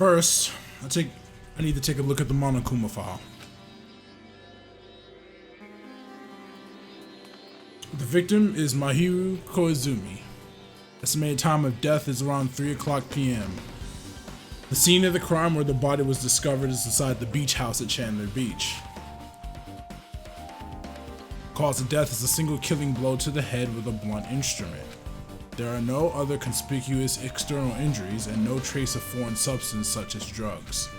First, I need to take a look at the Monokuma file. The victim is Mahiru Koizumi. Estimated time of death is around 3 o'clock p.m. The scene of the crime where the body was discovered is inside the beach house at Chandler Beach. Cause of death is a single killing blow to the head with a blunt instrument. There are no other conspicuous external injuries and no trace of foreign substance such as drugs.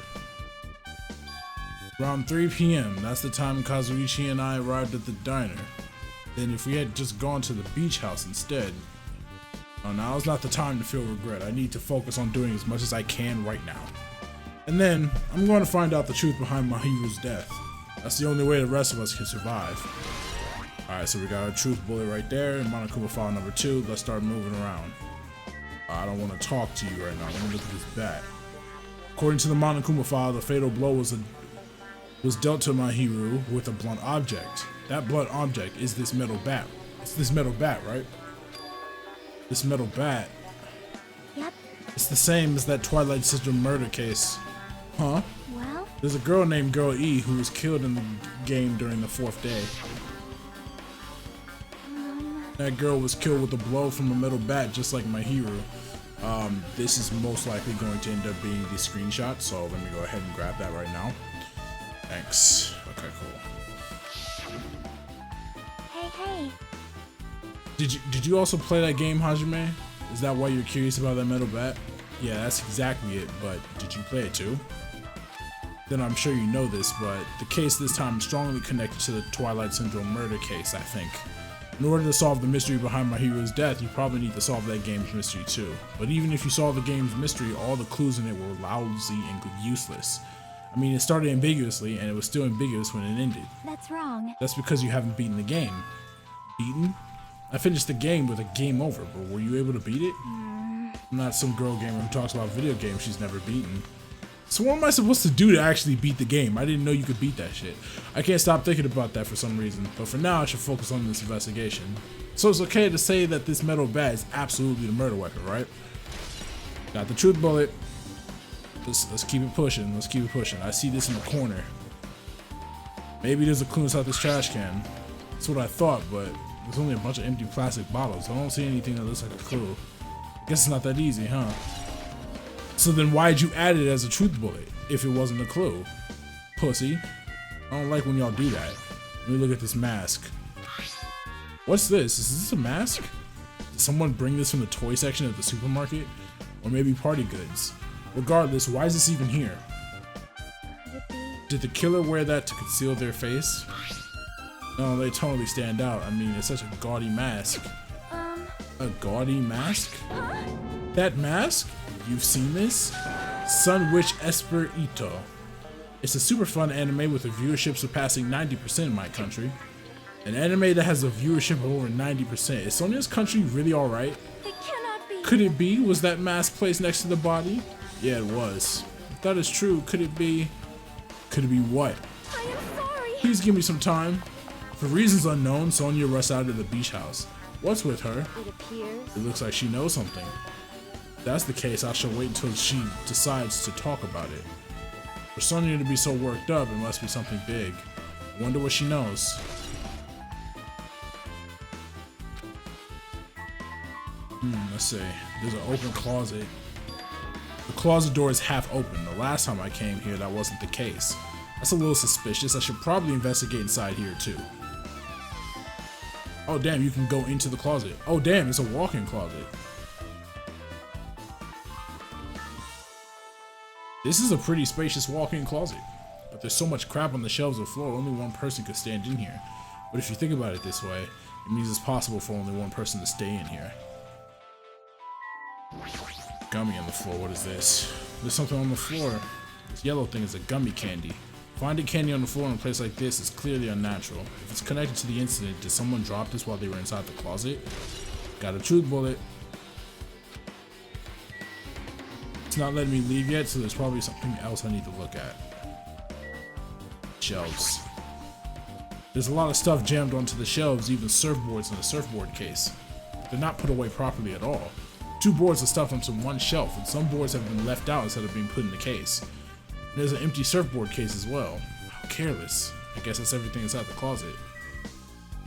Around 3 p.m., that's the time Kazuichi and I arrived at the diner. Then if we had just gone to the beach house instead. Now is not the time to feel regret. I need to focus on doing as much as I can right now. And then, I'm going to find out the truth behind Mahiru's death. That's the only way the rest of us can survive. Alright, so we got our truth bullet right there, and Monokuma file number 2. Let's start moving around. I don't want to talk to you right now. Let me look at this bat. According to the Monokuma file, the fatal blow was dealt to Mahiru with a blunt object. That blunt object is this metal bat. It's this metal bat, right? This metal bat. Yep. It's the same as that Twilight Syndrome murder case. Huh? Well? There's a girl named Girl E who was killed in the game during the 4th day. That girl was killed with a blow from a metal bat just like Mahiru. This is most likely going to end up being the screenshot, so let me go ahead and grab that right now. Thanks. Okay, cool. Hey. Did you also play that game, Hajime? Is that why you're curious about that metal bat? Yeah, that's exactly it, but did you play it too? Then I'm sure you know this, but the case this time is strongly connected to the Twilight Syndrome murder case, I think. In order to solve the mystery behind Mahiru's death, you probably need to solve that game's mystery too. But even if you solve the game's mystery, all the clues in it were lousy and useless. I mean, it started ambiguously, and it was still ambiguous when it ended. That's wrong. That's because you haven't beaten the game. Beaten? I finished the game with a game over, but were you able to beat it? I'm not some girl gamer who talks about video games she's never beaten. So what am I supposed to do to actually beat the game? I didn't know you could beat that shit. I can't stop thinking about that for some reason, but for now I should focus on this investigation. So it's okay to say that this metal bat is absolutely the murder weapon, right? Got the truth bullet. Let's keep it pushing. Let's keep it pushing. I see this in the corner. Maybe there's a clue inside this trash can. That's what I thought, but there's only a bunch of empty plastic bottles. I don't see anything that looks like a clue. Guess it's not that easy, huh? So then why'd you add it as a truth bullet if it wasn't a clue? Pussy. I don't like when y'all do that. Let me look at this mask. What's this? Is this a mask? Did someone bring this from the toy section at the supermarket? Or maybe party goods? Regardless, why is this even here? Did the killer wear that to conceal their face? No, they totally stand out. I mean, it's such a gaudy mask. A gaudy mask? That mask? You've seen this? Sun Witch Esper Ito. It's a super fun anime with a viewership surpassing 90% in my country. An anime that has a viewership of over 90%. Is Sonia's country really alright? It cannot be. Could it be? Was that mask placed next to the body? Yeah, it was. If that is true, could it be? Could it be what? I am sorry. Please give me some time. For reasons unknown, Sonia rushed out of the beach house. What's with her? It appears. It looks like she knows something. If that's the case, I shall wait until she decides to talk about it. For Sonia to be so worked up, it must be something big. I wonder what she knows. Let's see. There's an open closet. The closet door is half open. The last time I came here, that wasn't the case. That's a little suspicious. I should probably investigate inside here too. Oh damn, you can go into the closet. Oh damn, it's a walk-in closet. This is a pretty spacious walk-in closet, but there's so much crap on the shelves of the floor, only one person could stand in here. But if you think about it this way, it means it's possible for only one person to stay in here. Gummy on the floor, what is this? There's something on the floor. This yellow thing is a gummy candy. Finding candy on the floor in a place like this is clearly unnatural. If it's connected to the incident, did someone drop this while they were inside the closet? Got a truth bullet. It's not letting me leave yet, so there's probably something else I need to look at. Shelves. There's a lot of stuff jammed onto the shelves, even surfboards in a surfboard case. They're not put away properly at all. 2 boards are stuffed onto one shelf, and some boards have been left out instead of being put in the case. And there's an empty surfboard case as well. How careless. I guess that's everything inside the closet.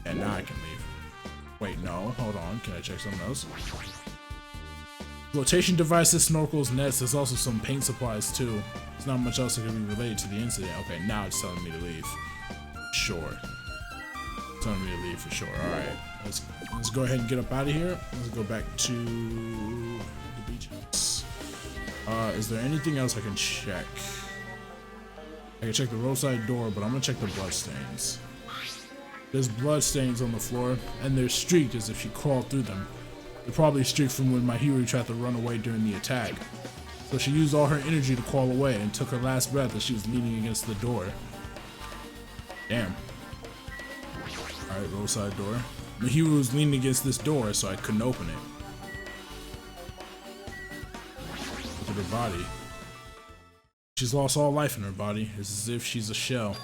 And now I can leave. Wait, no, hold on. Can I check something else? Flotation devices, snorkels, nets. There's also some paint supplies too. There's not much else that can be related to the incident. Okay, now it's telling me to leave. Sure. It's telling me to leave for sure. Alright. Let's go ahead and get up out of here. Let's go back to the beach house. Is there anything else I can check? I can check the roadside door, but I'm gonna check the blood stains. There's blood stains on the floor, and they're streaked as if she crawled through them. They're probably streaked from when my hero tried to run away during the attack. So she used all her energy to crawl away and took her last breath as she was leaning against the door. Damn. Alright, roadside door. My hero was leaning against this door, so I couldn't open it. Look at her body. She's lost all life in her body. It's as if she's a shell.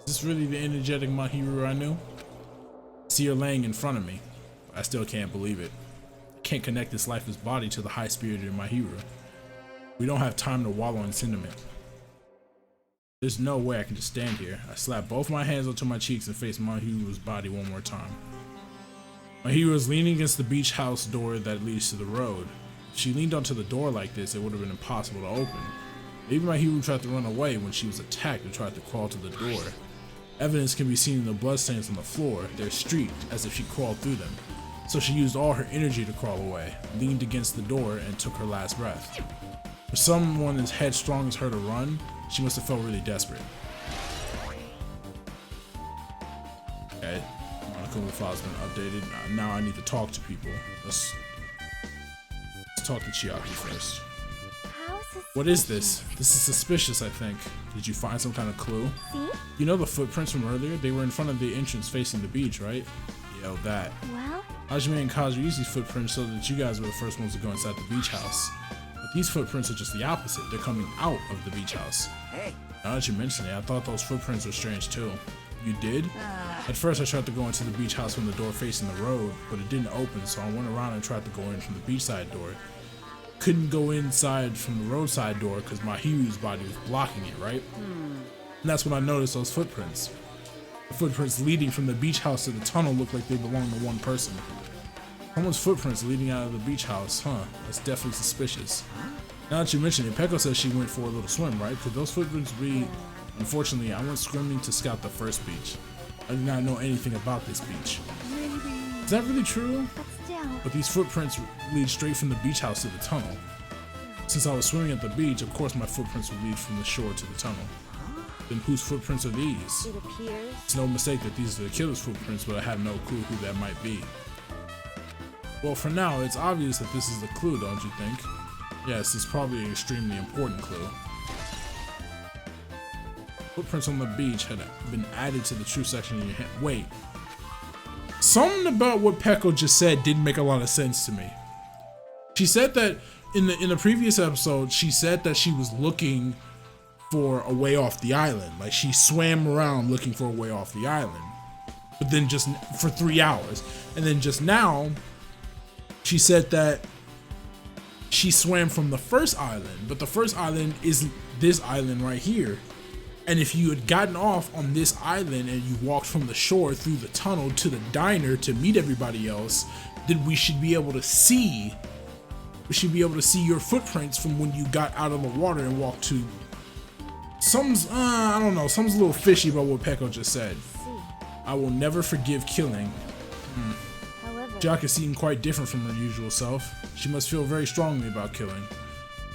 Is this really the energetic my hero I knew? I see her laying in front of me. I still can't believe it. I can't connect this lifeless body to the high-spirited my hero. We don't have time to wallow in sentiment. There's no way I can just stand here. I slap both my hands onto my cheeks and face my hero's body one more time. My hero is leaning against the beach house door that leads to the road. If she leaned onto the door like this, it would have been impossible to open. Maybe my hero tried to run away when she was attacked and tried to crawl to the door. Evidence can be seen in the bloodstains on the floor. They're streaked as if she crawled through them. So she used all her energy to crawl away, leaned against the door, and took her last breath. For someone as headstrong as her to run, she must have felt really desperate. Okay, Monaco file's been updated. Now I need to talk to people. Let's talk to Chiaki first. What is this? This is suspicious, I think. Did you find some kind of clue? See? You know the footprints from earlier? They were in front of the entrance facing the beach, right? Yeah, that. Well? Hajime and Kazu used these footprints so that you guys were the first ones to go inside the beach house. But these footprints are just the opposite. They're coming out of the beach house. Hey. Now that you mention it, I thought those footprints were strange too. You did? At first I tried to go into the beach house from the door facing the road, but it didn't open, so I went around and tried to go in from the beachside door. Couldn't go inside from the roadside door because my hero's body was blocking it, right? And that's when I noticed those footprints. The footprints leading from the beach house to the tunnel looked like they belonged to one person. Someone's footprints leading out of the beach house, huh? That's definitely suspicious. Now that you mention it, Peko says she went for a little swim, right? Could those footprints be... Unfortunately, I went swimming to scout the first beach. I do not know anything about this beach. Is that really true? But these footprints lead straight from the beach house to the tunnel. Since I was swimming at the beach, of course my footprints would lead from the shore to the tunnel. Then whose footprints are these? It appears. It's no mistake that these are the killer's footprints, but I have no clue who that might be. Well, for now, it's obvious that this is a clue, don't you think? Yes, it's probably an extremely important clue. Footprints on the beach had been added to the true section in your hand. Wait. Something about what Peko just said didn't make a lot of sense to me. She said that in the previous episode, she said that she was looking for a way off the island. Like she swam around looking for a way off the island. But then just for 3 hours. And then just now, she said that she swam from the first island, but the first island isn't this island right here. And if you had gotten off on this island and you walked from the shore through the tunnel to the diner to meet everybody else, then we should be able to see your footprints from when you got out of the water and walked to. I don't know, something's a little fishy about what Peko just said. I will never forgive killing. Chiaki seemed quite different from her usual self. She must feel very strongly about killing.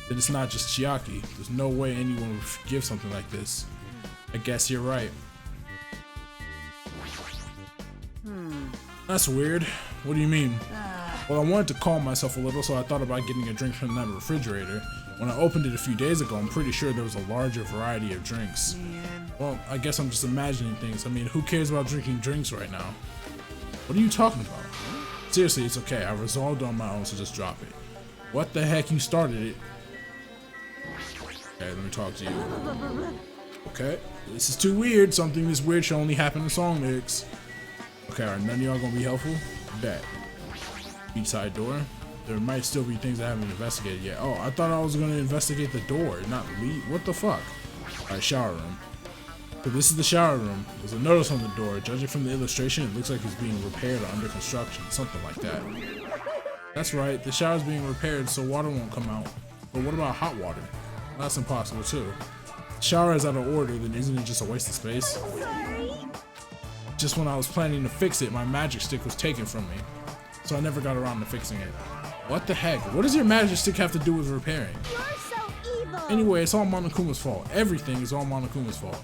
That it's not just Chiaki. There's no way anyone would forgive something like this. I guess you're right. That's weird. What do you mean? Well, I wanted to calm myself a little, so I thought about getting a drink from that refrigerator. When I opened it a few days ago, I'm pretty sure there was a larger variety of drinks. Well, I guess I'm just imagining things. I mean, who cares about drinking drinks right now? What are you talking about? Seriously, it's okay. I resolved on my own, so just drop it. What the heck? You started it. Okay, let me talk to you. Okay, this is too weird. Something this weird should only happen in song lyrics. Okay, are none of y'all gonna be helpful? Bet. Beachside door. there might still be things I haven't investigated yet. Oh, I thought I was gonna investigate the door, not leave. What the fuck? Alright, shower room. So this is the shower room. There's a notice on the door. Judging from the illustration, it looks like it's being repaired or under construction, something like that. That's right, the shower's being repaired so water won't come out. But what about hot water? That's impossible too. The shower is out of order, then isn't it just a waste of space? Just when I was planning to fix it, my magic stick was taken from me. So I never got around to fixing it. What the heck? What does your magic stick have to do with repairing? You're so evil. Anyway, it's all Monokuma's fault. Everything is all Monokuma's fault.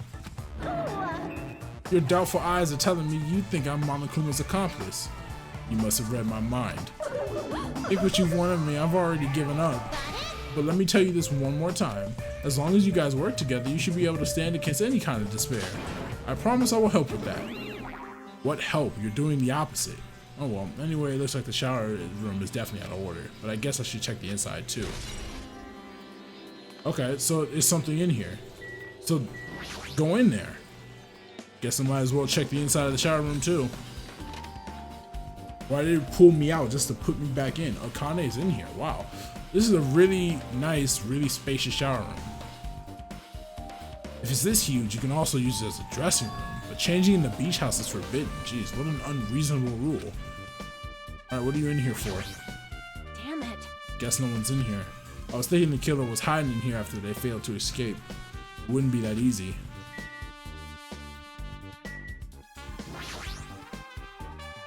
Your doubtful eyes are telling me you think I'm Monokuma's accomplice. You must have read my mind. Think what you've wanted me, I've already given up. But let me tell you this one more time. As long as you guys work together, you should be able to stand against any kind of despair. I promise I will help with that. What help? You're doing the opposite. Oh well, anyway, it looks like the shower room is definitely out of order. But I guess I should check the inside too. Okay, so there's something in here. So go in there. Guess I might as well check the inside of the shower room too. Why did it pull me out just to put me back in? Akane's in here. Wow. This is a really nice, really spacious shower room. If it's this huge, you can also use it as a dressing room. But changing in the beach house is forbidden. Jeez, what an unreasonable rule. Alright, what are you in here for? Damn it. Guess no one's in here. I was thinking the killer was hiding in here after they failed to escape. It wouldn't be that easy.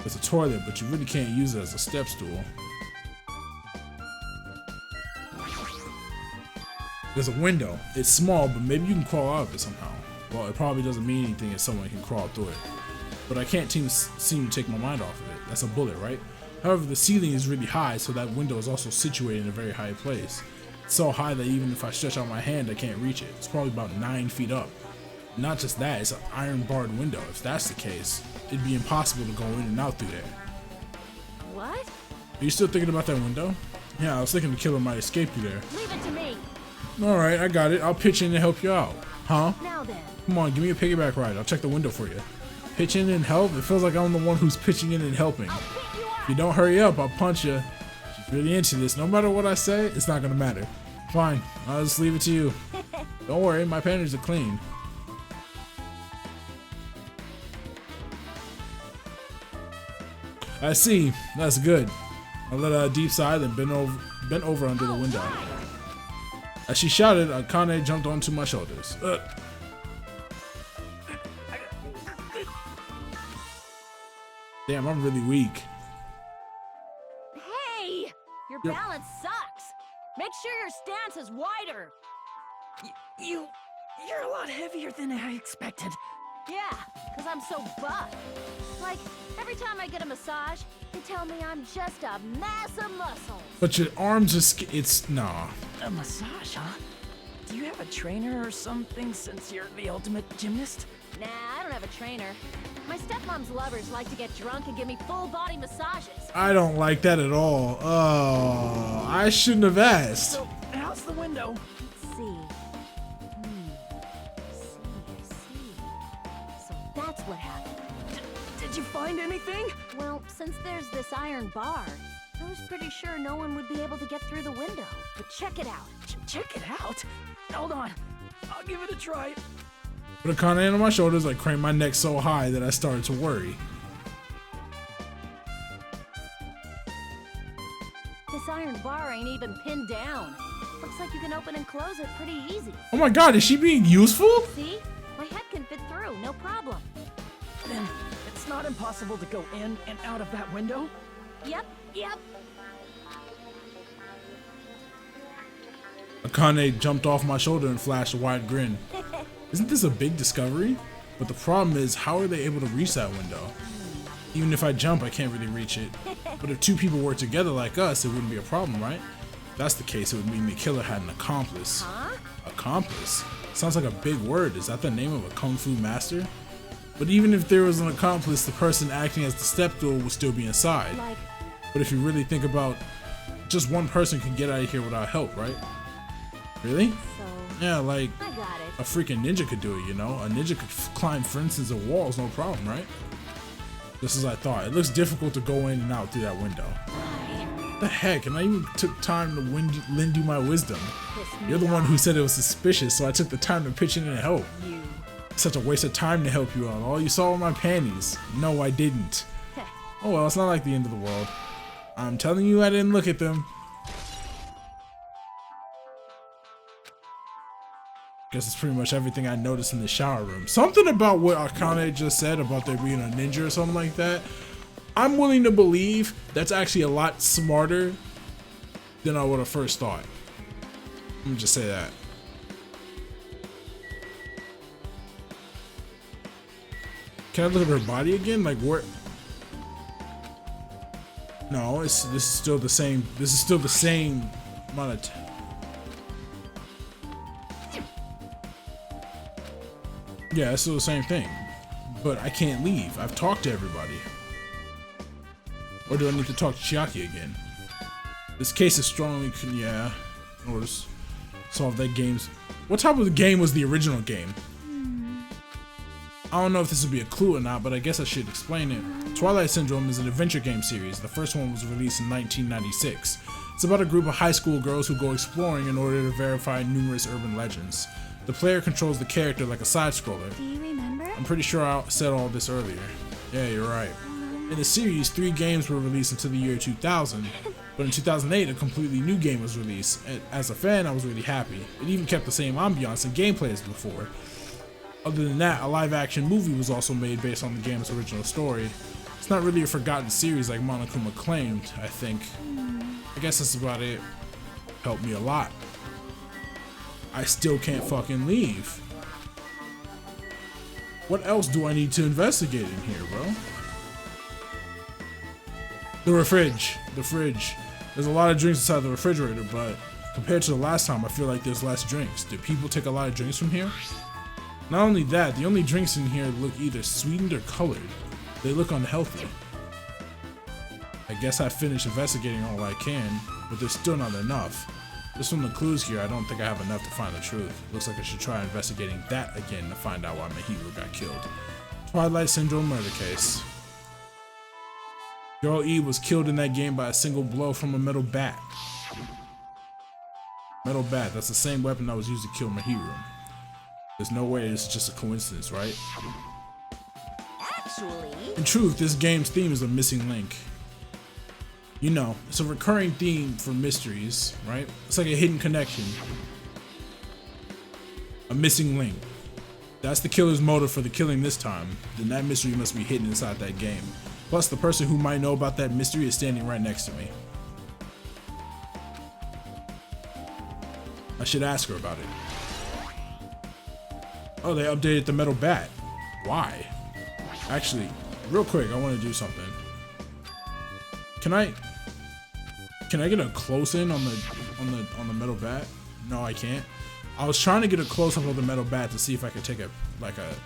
It's a toilet, but you really can't use it as a step stool. There's a window. It's small, but maybe you can crawl out of it somehow. Well, it probably doesn't mean anything if someone can crawl through it. But I can't seem to take my mind off of it. That's a bullet, right? However, the ceiling is really high, so that window is also situated in a very high place. It's so high that even if I stretch out my hand, I can't reach it. It's probably about 9 feet up. Not just that, it's an iron barred window. If that's the case, it'd be impossible to go in and out through there. What? Are you still thinking about that window? Yeah, I was thinking the killer might escape through there. Leave it to me. Alright, I got it. I'll pitch in and help you out. Huh? Now then. Come on, give me a piggyback ride. I'll check the window for you. Pitch in and help? It feels like I'm the one who's pitching in and helping. If you don't hurry up, I'll punch you. She's really into this. No matter what I say, it's not gonna matter. Fine, I'll just leave it to you. Don't worry, my panties are clean. I see. That's good. I let out a deep sigh, then bent over under the window. As she shouted, Akane jumped onto my shoulders. Damn, I'm really weak. Hey! Your balance sucks. Make sure your stance is wider. You're a lot heavier than I expected. Yeah, because I'm so buff. Like, every time I get a massage, they tell me I'm just a mass of muscles. But your arms are it's nah. A massage, huh? Do you have a trainer or something since you're the ultimate gymnast? Nah, I don't have a trainer. My stepmom's lovers like to get drunk and give me full body massages. I don't like that at all. Oh, I shouldn't have asked. So, how's the window? Let's see. See. So that's what happened. Did you find anything? Well, since there's this iron bar, I was pretty sure no one would be able to get through the window. But check it out. Check it out? Hold on. I'll give it a try. With Akane on my shoulders, I craned my neck so high that I started to worry. This iron bar ain't even pinned down. Looks like you can open and close it pretty easy. Oh my god, is she being useful? See? My head can fit through, no problem. Then it's not impossible to go in and out of that window? Yep. Akane jumped off my shoulder and flashed a wide grin. Isn't this a big discovery? But the problem is, how are they able to reach that window? Even if I jump, I can't really reach it. But if two people were together like us, it wouldn't be a problem, right? If that's the case, it would mean the killer had an accomplice. Huh? Accomplice? Sounds like a big word. Is that the name of a kung fu master? But even if there was an accomplice, the person acting as the stepstool would still be inside. Like... But if you really think about, just one person can get out of here without help, right? Really? So... Yeah, like... I got it. A freaking ninja could do it, you know? A ninja could climb, for instance, a walls, no problem, right? Just as I thought. It looks difficult to go in and out through that window. the heck? And I even took time to lend you my wisdom. Piss me You're the one off. who said it was suspicious, so I took the time to pitch in and help. You. Such a waste of time to help you out. All you saw were my panties. No, I didn't. Oh well, it's not like the end of the world. I'm telling you I didn't look at them. Guess it's pretty much everything I noticed in the shower room. Something about what Akane just said about there being a ninja or something like that. I'm willing to believe that's actually a lot smarter than I would have first thought. Let me just say that. Can I look at her body again? Like where? No, this is still the same. This is still the same amount of. Yeah, it's still the same thing. But I can't leave. I've talked to everybody. Or do I need to talk to Chiaki again? This case is strongly, yeah. Or just solve that game's. What type of game was the original game? I don't know if this would be a clue or not, but I guess I should explain it. Twilight Syndrome is an adventure game series. The first one was released in 1996. It's about a group of high school girls who go exploring in order to verify numerous urban legends. The player controls the character like a side-scroller. Do you remember? I'm pretty sure I said all this earlier. Yeah, you're right. In the series, 3 games were released until the year 2000, but in 2008, a completely new game was released. As a fan, I was really happy. It even kept the same ambiance and gameplay as before. Other than that, a live-action movie was also made based on the game's original story. It's not really a forgotten series like Monokuma claimed, I think. I guess that's about it. Helped me a lot. I still can't fucking leave. What else do I need to investigate in here, bro? The fridge. There's a lot of drinks inside the refrigerator, but compared to the last time, I feel like there's less drinks. Did people take a lot of drinks from here? Not only that, the only drinks in here look either sweetened or colored. They look unhealthy. I guess I finished investigating all I can, but there's still not enough. Just from the clues here, I don't think I have enough to find the truth. Looks like I should try investigating that again to find out why Mahiro got killed. Twilight Syndrome murder case. Girl E was killed in that game by a single blow from a metal bat. Metal bat, that's the same weapon that was used to kill Mahiro. There's no way this is just a coincidence, right? Actually. In truth, this game's theme is a missing link. You know, it's a recurring theme for mysteries, right? It's like a hidden connection. A missing link. That's the killer's motive for the killing this time. Then that mystery must be hidden inside that game. Plus, the person who might know about that mystery is standing right next to me. I should ask her about it. Oh, they updated the metal bat. Why? Actually, real quick, I want to do something. Can I get a close in on the metal bat? No, I can't. I was trying to get a close up of the metal bat to see if I could take a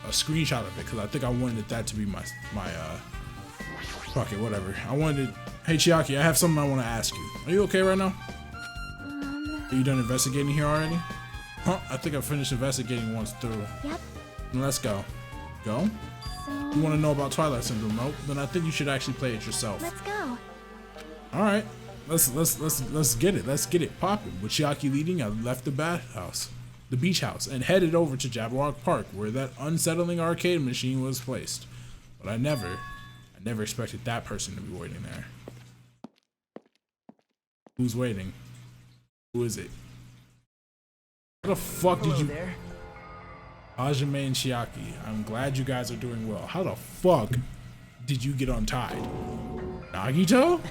screenshot of it, because I think I wanted that to be my fuck it, whatever. I wanted. Hey Chiaki, I have something I want to ask you. Are you okay right now? Are you done investigating here already? Huh? I think I finished investigating once through. Yep. Then let's go. Go? So. You want to know about Twilight Syndrome? Nope. Then I think you should actually play it yourself. Let's go. All right. Let's get it. Let's get it popping. With Chiaki leading, I left the beach house, and headed over to Jabberwock Park, where that unsettling arcade machine was placed. But I never expected that person to be waiting there. Who's waiting? Who is it? How the fuck did you? There. Hajime and Chiaki, I'm glad you guys are doing well. How the fuck did you get untied? Nagito?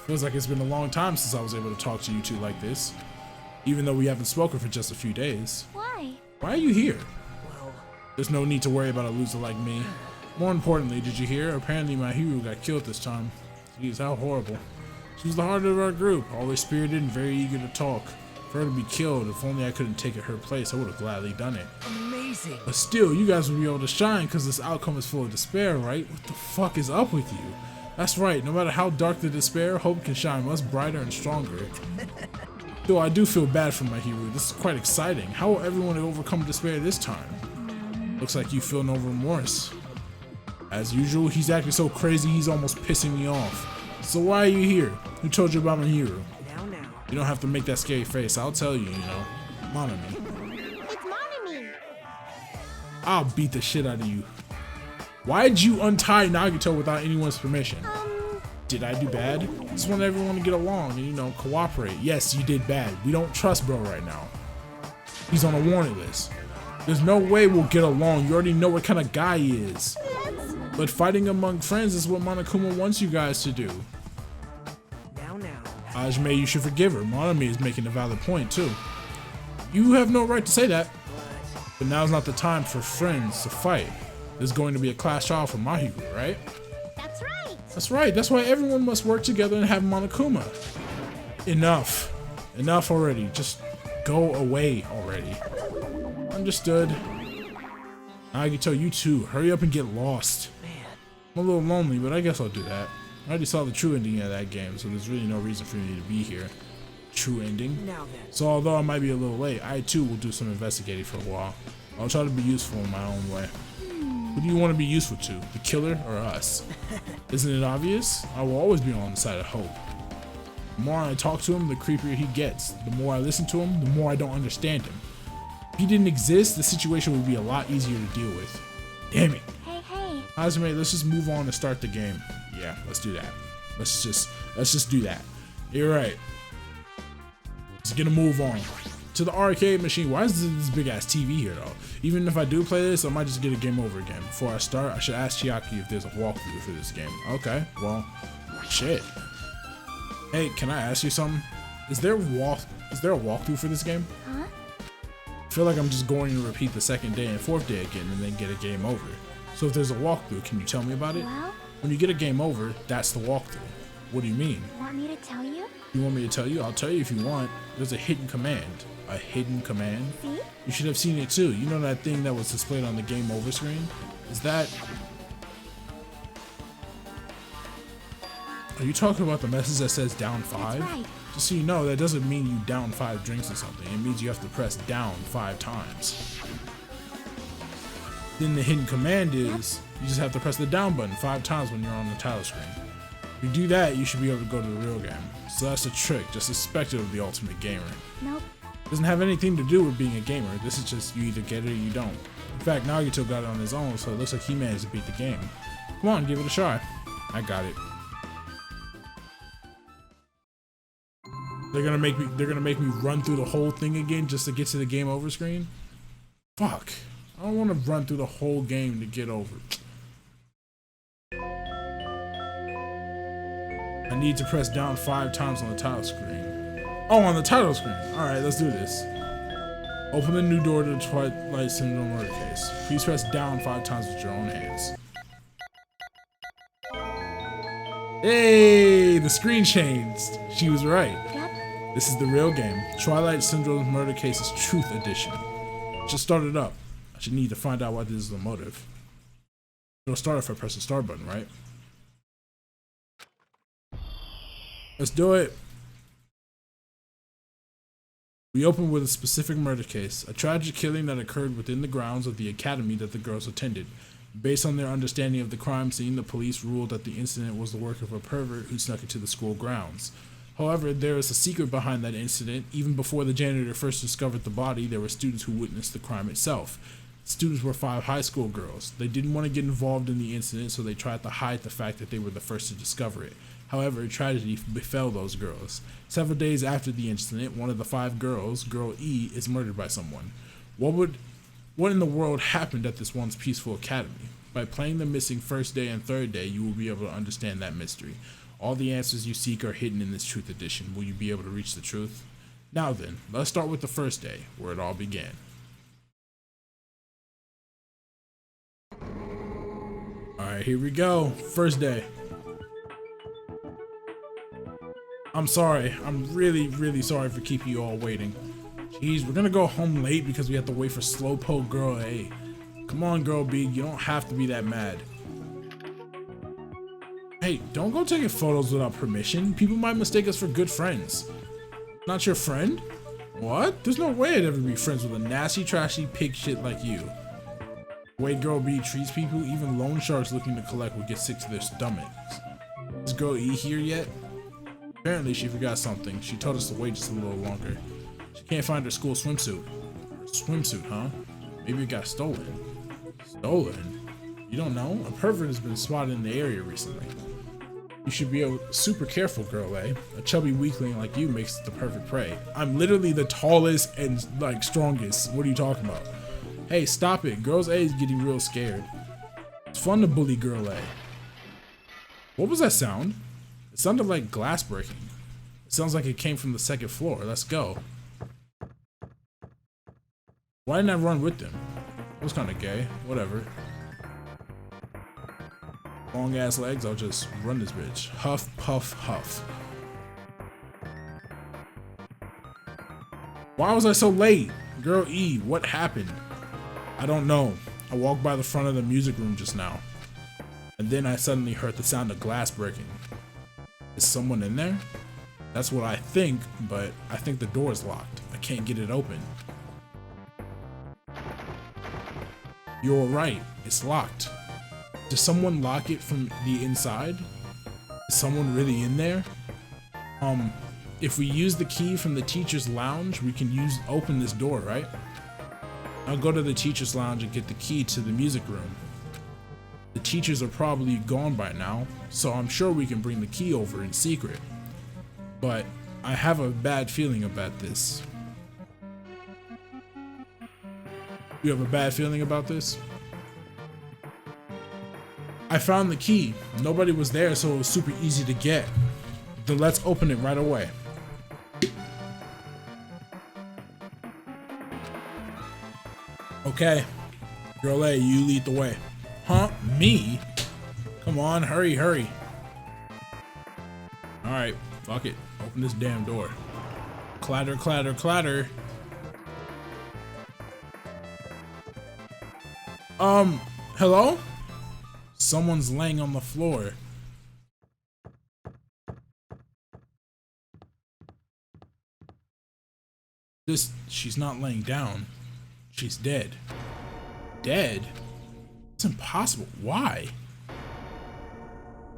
Feels like it's been a long time since I was able to talk to you two like this. Even though we haven't spoken for just a few days. Why? Why are you here? Well, There's no need to worry about a loser like me. More importantly, did you hear? Apparently my hero got killed this time. Jeez, how horrible. She was the heart of our group, always spirited and very eager to talk. For her to be killed, if only I couldn't take it her place, I would have gladly done it. amazing. But still, you guys will be able to shine because this outcome is full of despair, right? What the fuck is up with you? That's right, no matter how dark the despair, hope can shine much brighter and stronger. Though I do feel bad for my hero, this is quite exciting. How will everyone overcome despair this time? Looks like you feel no remorse. As usual, he's acting so crazy he's almost pissing me off. So why are you here? Who told you about my hero? Now. You don't have to make that scary face. I'll tell you, you know. Monami. It's Monami. I'll beat the shit out of you. Why'd you untie Nagito without anyone's permission? Did I do bad? Just want everyone to get along and, you know, cooperate. Yes, you did bad. We don't trust bro right now. He's on a warning list. There's no way we'll get along. You already know what kind of guy he is. But fighting among friends is what Monokuma wants you guys to do. Now. Hajime, you should forgive her. Monami is making a valid point, too. You have no right to say that. But now's not the time for friends to fight. There's going to be a class trial for Mahiru, right? That's right. That's right. That's why everyone must work together and have Monokuma. Enough. Enough already. Just go away already. Understood. Nagito, you too. Hurry up and get lost. Man. I'm a little lonely, but I guess I'll do that. I already saw the true ending of that game, so there's really no reason for me to be here. True ending? Now then. So although I might be a little late, I too will do some investigating for a while. I'll try to be useful in my own way. Who do you want to be useful to? The killer or us? Isn't it obvious? I will always be on the side of hope. The more I talk to him, the creepier he gets. The more I listen to him, the more I don't understand him. If he didn't exist, the situation would be a lot easier to deal with. Damn it. Hey. Hajime, let's just move on and start the game. Yeah, let's do that. Let's just do that. You're right. Let's get a move on. To the arcade machine. Why is this big ass TV here though? Even if I do play this, I might just get a game over again. Before I start, I should ask Chiaki if there's a walkthrough for this game. Okay, well, shit. Hey, can I ask you something? Is there a walkthrough for this game? Huh? I feel like I'm just going to repeat the second day and fourth day again and then get a game over. So if there's a walkthrough, can you tell me about it? Well, When you get a game over, that's the walkthrough. What do you mean? want me to tell you? You want me to tell you? I'll tell you if you want. There's a hidden command. A hidden command? See? You should have seen it too. You know that thing that was displayed on the game over screen? Is that... Are you talking about the message that says down 5? That's right. Just so you know, that doesn't mean you down 5 drinks or something. It means you have to press down 5 times. Then the hidden command is, you just have to press the down button 5 times when you're on the title screen. If you do that, you should be able to go to the real game. So that's a trick, just expected of the ultimate gamer. Nope. It doesn't have anything to do with being a gamer. This is just you either get it or you don't. In fact, Nagito got it on his own, so it looks like he managed to beat the game. Come on, give it a try. I got it. They're gonna make me run through the whole thing again just to get to the game over screen? Fuck. I don't want to run through the whole game to get over. I need to press down 5 times on the title screen. Oh, on the title screen. Alright, let's do this. Open the new door to the Twilight Syndrome murder case. Please press down 5 times with your own hands. Hey, the screen changed. She was right. Yep. This is the real game. Twilight Syndrome murder case's Truth Edition. Just start it up. I should need to find out why this is the motive. It'll start if I press the start button, right? Let's do it. We open with a specific murder case, a tragic killing that occurred within the grounds of the academy that the girls attended. Based on their understanding of the crime scene, the police ruled that the incident was the work of a pervert who snuck into the school grounds. However, there is a secret behind that incident. Even before the janitor first discovered the body, there were students who witnessed the crime itself. The students were 5 high school girls. They didn't want to get involved in the incident, so they tried to hide the fact that they were the first to discover it. However, tragedy befell those girls. Several days after the incident, one of the 5 girls, Girl E, is murdered by someone. What in the world happened at this once peaceful academy? By playing the missing first day and third day, you will be able to understand that mystery. All the answers you seek are hidden in this Truth Edition. Will you be able to reach the truth? Now then, let's start with the first day, where it all began. Alright, here we go. First day. I'm sorry. I'm really sorry for keeping you all waiting. Jeez, we're gonna go home late because we have to wait for Slowpoke Girl A. Come on, Girl B, you don't have to be that mad. Hey, don't go taking photos without permission. People might mistake us for good friends. Not your friend? What? There's no way I'd ever be friends with a nasty, trashy pig shit like you. The way Girl B treats people, even loan sharks looking to collect will get sick to their stomachs. Is girl E here yet? Apparently she forgot something. She told us to wait just a little longer. She can't find her school swimsuit. Her swimsuit, huh? Maybe it got stolen. Stolen? You don't know? A pervert has been spotted in the area recently. You should be super careful, girl A. A chubby weakling like you makes the perfect prey. I'm literally the tallest and like strongest. What are you talking about? Hey, stop it. Girls A is getting real scared. It's fun to bully girl A. What was that sound? It sounded like glass breaking. It sounds like it came from the second floor. Let's go. Why didn't I run with them? It was kind of gay. Whatever. Long ass legs, I'll just run this bitch. Huff, puff, huff. Why was I so late? Girl E, what happened? I don't know. I walked by the front of the music room just now. And then I suddenly heard the sound of glass breaking. Is someone in there? That's what I think, but I think the door is locked. I can't get it open. You're right, it's locked. Does someone lock it from the inside? Is someone really in there? If we use the key from the teacher's lounge, we can open this door, right? I'll go to the teacher's lounge and get the key to the music room. The teachers are probably gone by now, so I'm sure we can bring the key over in secret. But I have a bad feeling about this. You have a bad feeling about this? I found the key. Nobody was there, so it was super easy to get. Then let's open it right away. Okay. Girl A, you lead the way. Huh? Me? Come on, hurry, hurry. Alright, fuck it. Open this damn door. Clatter, clatter, clatter. Hello? Someone's laying on the floor. She's not laying down. She's dead. Dead? It's impossible. Why?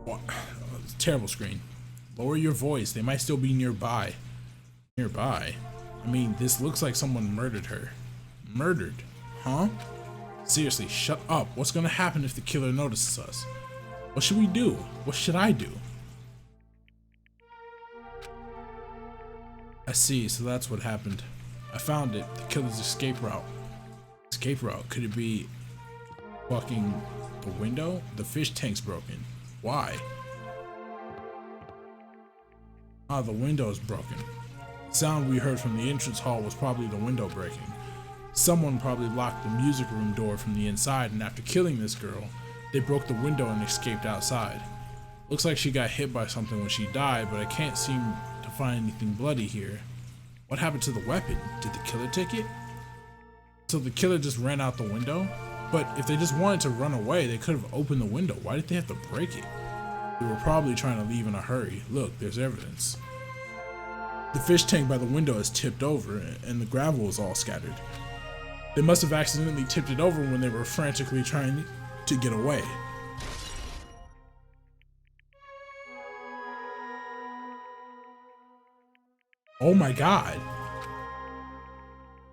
What? It's a terrible screen. Lower your voice. They might still be nearby. Nearby? I mean, this looks like someone murdered her. Murdered? Huh? Seriously, shut up. What's gonna happen if the killer notices us? What should we do? What should I do? I see, so that's what happened. I found it. The killer's escape route. Escape route? Could it be fucking the window? The fish tank's broken. Why? Ah, the window's broken. The sound we heard from the entrance hall was probably the window breaking. Someone probably locked the music room door from the inside, and after killing this girl, they broke the window and escaped outside. Looks like she got hit by something when she died, but I can't seem to find anything bloody here. What happened to the weapon? Did the killer take it? So the killer just ran out the window? But if they just wanted to run away, they could have opened the window. Why did they have to break it? They were probably trying to leave in a hurry. Look, there's evidence. The fish tank by the window is tipped over, and the gravel is all scattered. They must have accidentally tipped it over when they were frantically trying to get away. Oh my god.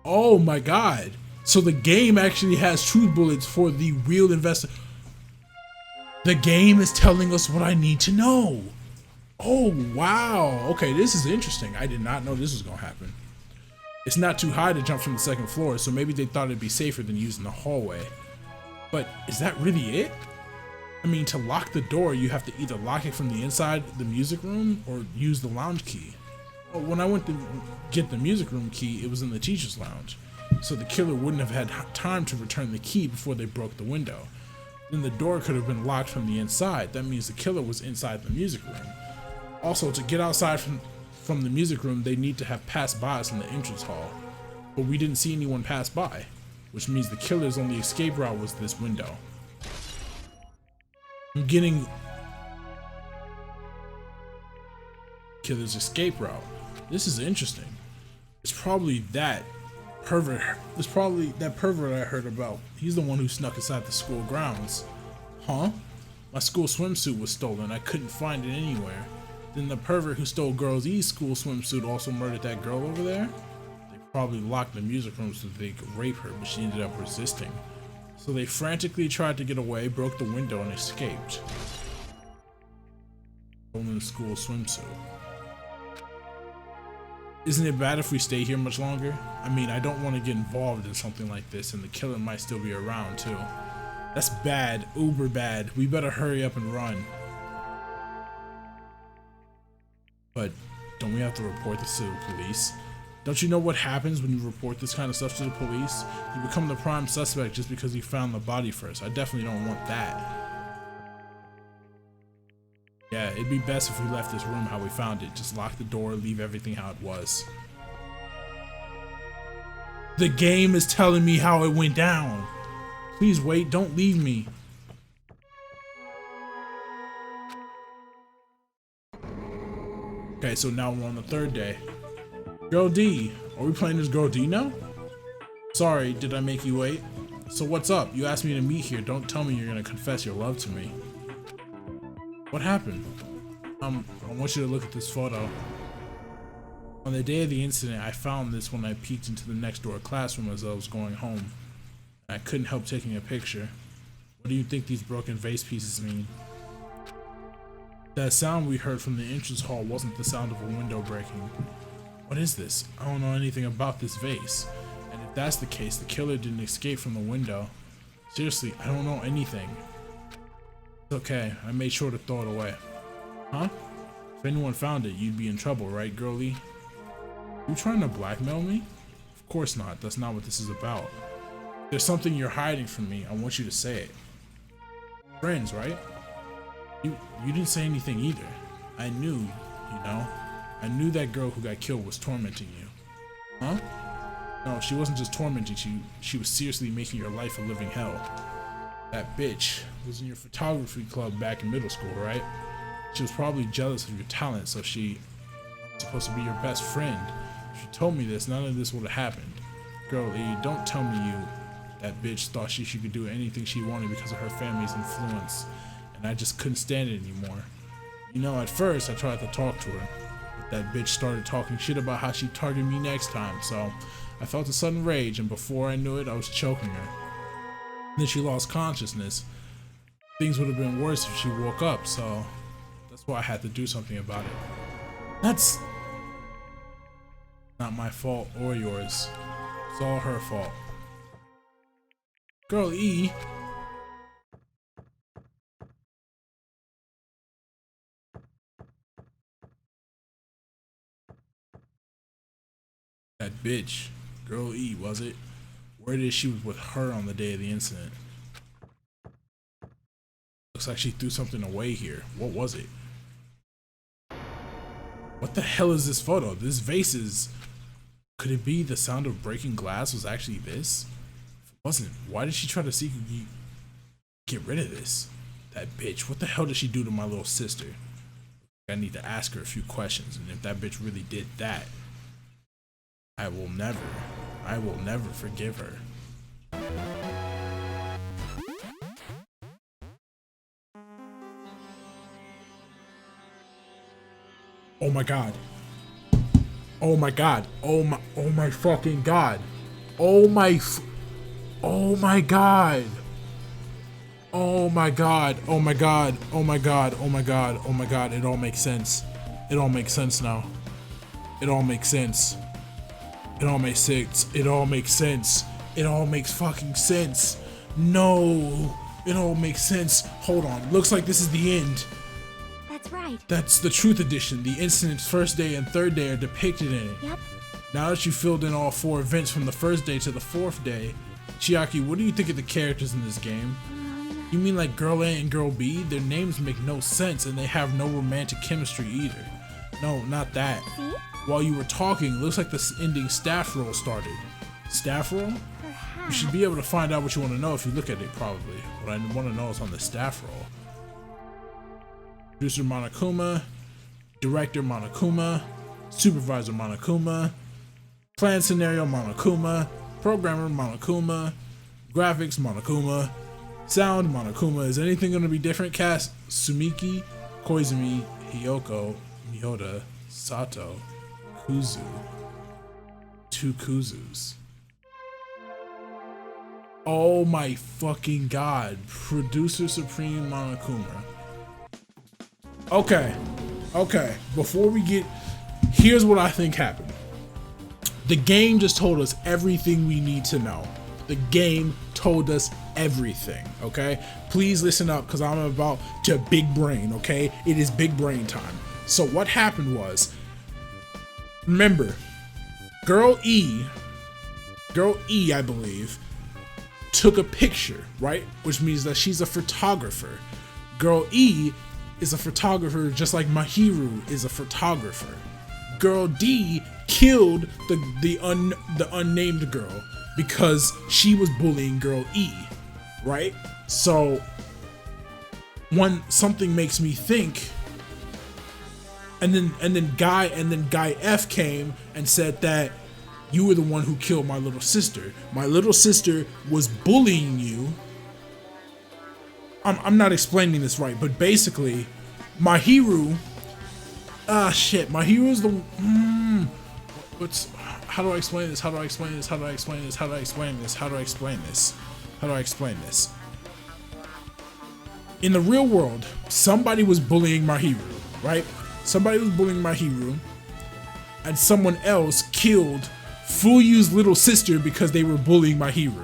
Oh my god. So the game actually has truth bullets for the real investor. The game is telling us what I need to know. Oh wow. Okay, this is interesting. I did not know this was gonna happen. It's not too high to jump from the second floor, so maybe they thought it'd be safer than using the hallway. But is that really it? I mean, to lock the door, you have to either lock it from the inside the music room or use the lounge key. Well, when I went to get the music room key, it was in the teacher's lounge. So the killer wouldn't have had time to return the key before they broke the window. Then the door could have been locked from the inside. That means the killer was inside the music room. Also, to get outside from the music room, they need to have passed by us in the entrance hall. But we didn't see anyone pass by, which means the killer's only escape route was this window. I'm getting killer's escape route. This is interesting. It's probably that pervert. It's probably that pervert I heard about. He's the one who snuck inside the school grounds. Huh? My school swimsuit was stolen. I couldn't find it anywhere. Then the pervert who stole Girl E's school swimsuit also murdered that girl over there. They probably locked the music room so they could rape her, but she ended up resisting. So they frantically tried to get away, broke the window, and escaped. Stolen school swimsuit. Isn't it bad if we stay here much longer? I mean, I don't want to get involved in something like this, and the killer might still be around too. That's bad, uber bad. We better hurry up and run. But don't we have to report this to the police? Don't you know what happens when you report this kind of stuff to the police? You become the prime suspect just because you found the body first. I definitely don't want that. Yeah, it'd be best if we left this room how we found it. Just lock the door, leave everything how it was. The game is telling me how it went down. Please wait, don't leave me. Okay, so now we're on the third day. Girl D, are we playing as Girl D now? Sorry, did I make you wait? So what's up? You asked me to meet here. Don't tell me you're gonna confess your love to me. What happened? I want you to look at this photo. On the day of the incident, I found this when I peeked into the next door classroom as I was going home. I couldn't help taking a picture. What do you think these broken vase pieces mean? That sound we heard from the entrance hall wasn't the sound of a window breaking. What is this? I don't know anything about this vase. And if that's the case, the killer didn't escape from the window. Seriously, I don't know anything. It's okay, I made sure to throw it away. Huh? If anyone found it, you'd be in trouble, right, girlie? You trying to blackmail me? Of course not, that's not what this is about. If there's something you're hiding from me, I want you to say it. Friends, right? You didn't say anything either. I knew, you know? I knew that girl who got killed was tormenting you. Huh? No, she wasn't just tormenting you, she was seriously making your life a living hell. That bitch was in your photography club back in middle school, right? She was probably jealous of your talent, so she was supposed to be your best friend. If she told me this, none of this would have happened. Girl, don't tell me that bitch thought she could do anything she wanted because of her family's influence, and I just couldn't stand it anymore. You know, at first I tried to talk to her, but that bitch started talking shit about how she'd target me next time, so I felt a sudden rage, and before I knew it, I was choking her. Then she lost consciousness. Things would have been worse if she woke up, so that's why I had to do something about it. That's not my fault or yours. It's all her fault. Girl E. That bitch. Girl E, was it? Word is she was with her on the day of the incident. Looks like she threw something away here. What was it? What the hell is this photo? This vase is... Could it be the sound of breaking glass was actually this? If it wasn't, why did she try to secretly get rid of this? That bitch, what the hell did she do to my little sister? I need to ask her a few questions, and if that bitch really did that, I will never forgive her. Oh my god. Oh my god. Oh my fucking god. Oh my god. Oh my god. Oh my god. Oh my god. Oh my god. Oh my god. Oh my god. It all makes sense. It all makes sense now. It all makes sense. It all makes sense. It all makes sense. It all makes fucking sense. No. It all makes sense. Hold on. Looks like this is the end. That's right. That's the Truth Edition. The incident's first day and third day are depicted in it. Yep. Now that you filled in all 4 events from the first day to the 4th day, Chiaki, what do you think of the characters in this game? You mean like Girl A and Girl B? Their names make no sense and they have no romantic chemistry either. No, not that. See? While you were talking, it looks like the ending staff roll started. Staff roll? Perhaps. You should be able to find out what you want to know if you look at it, probably. What I want to know is on the staff roll. Producer Monokuma, Director Monokuma, Supervisor Monokuma, Plan Scenario Monokuma, Programmer Monokuma, Graphics Monokuma, Sound, Monokuma. Is anything going to be different? Cast, Sumiki, Koizumi, Hiyoko, Mihoda, Sato, Kuzu. 2 Kuzus. Oh my fucking god. Producer Supreme Monokuma. Okay. Before we get... Here's what I think happened. The game just told us everything we need to know. The game told us everything, okay? Please listen up because I'm about to big brain, okay? It is big brain time. So what happened was, remember, Girl E, I believe, took a picture, right? Which means that she's a photographer. Girl E is a photographer just like Mahiru is a photographer. Girl D killed the unnamed girl because she was bullying Girl E, right? So something makes me think, and then Guy F came and said that you were the one who killed my little sister. My little sister was bullying you. I'm not explaining this right, but basically, Mahiru. Mahiru's the. How do I explain this? How do I explain this? How do I explain this? How do I explain this? How do I explain this? How do I explain this? In the real world, somebody was bullying Mahiru, right? Somebody was bullying Mahiru, and someone else killed Fuyu's little sister because they were bullying Mahiru.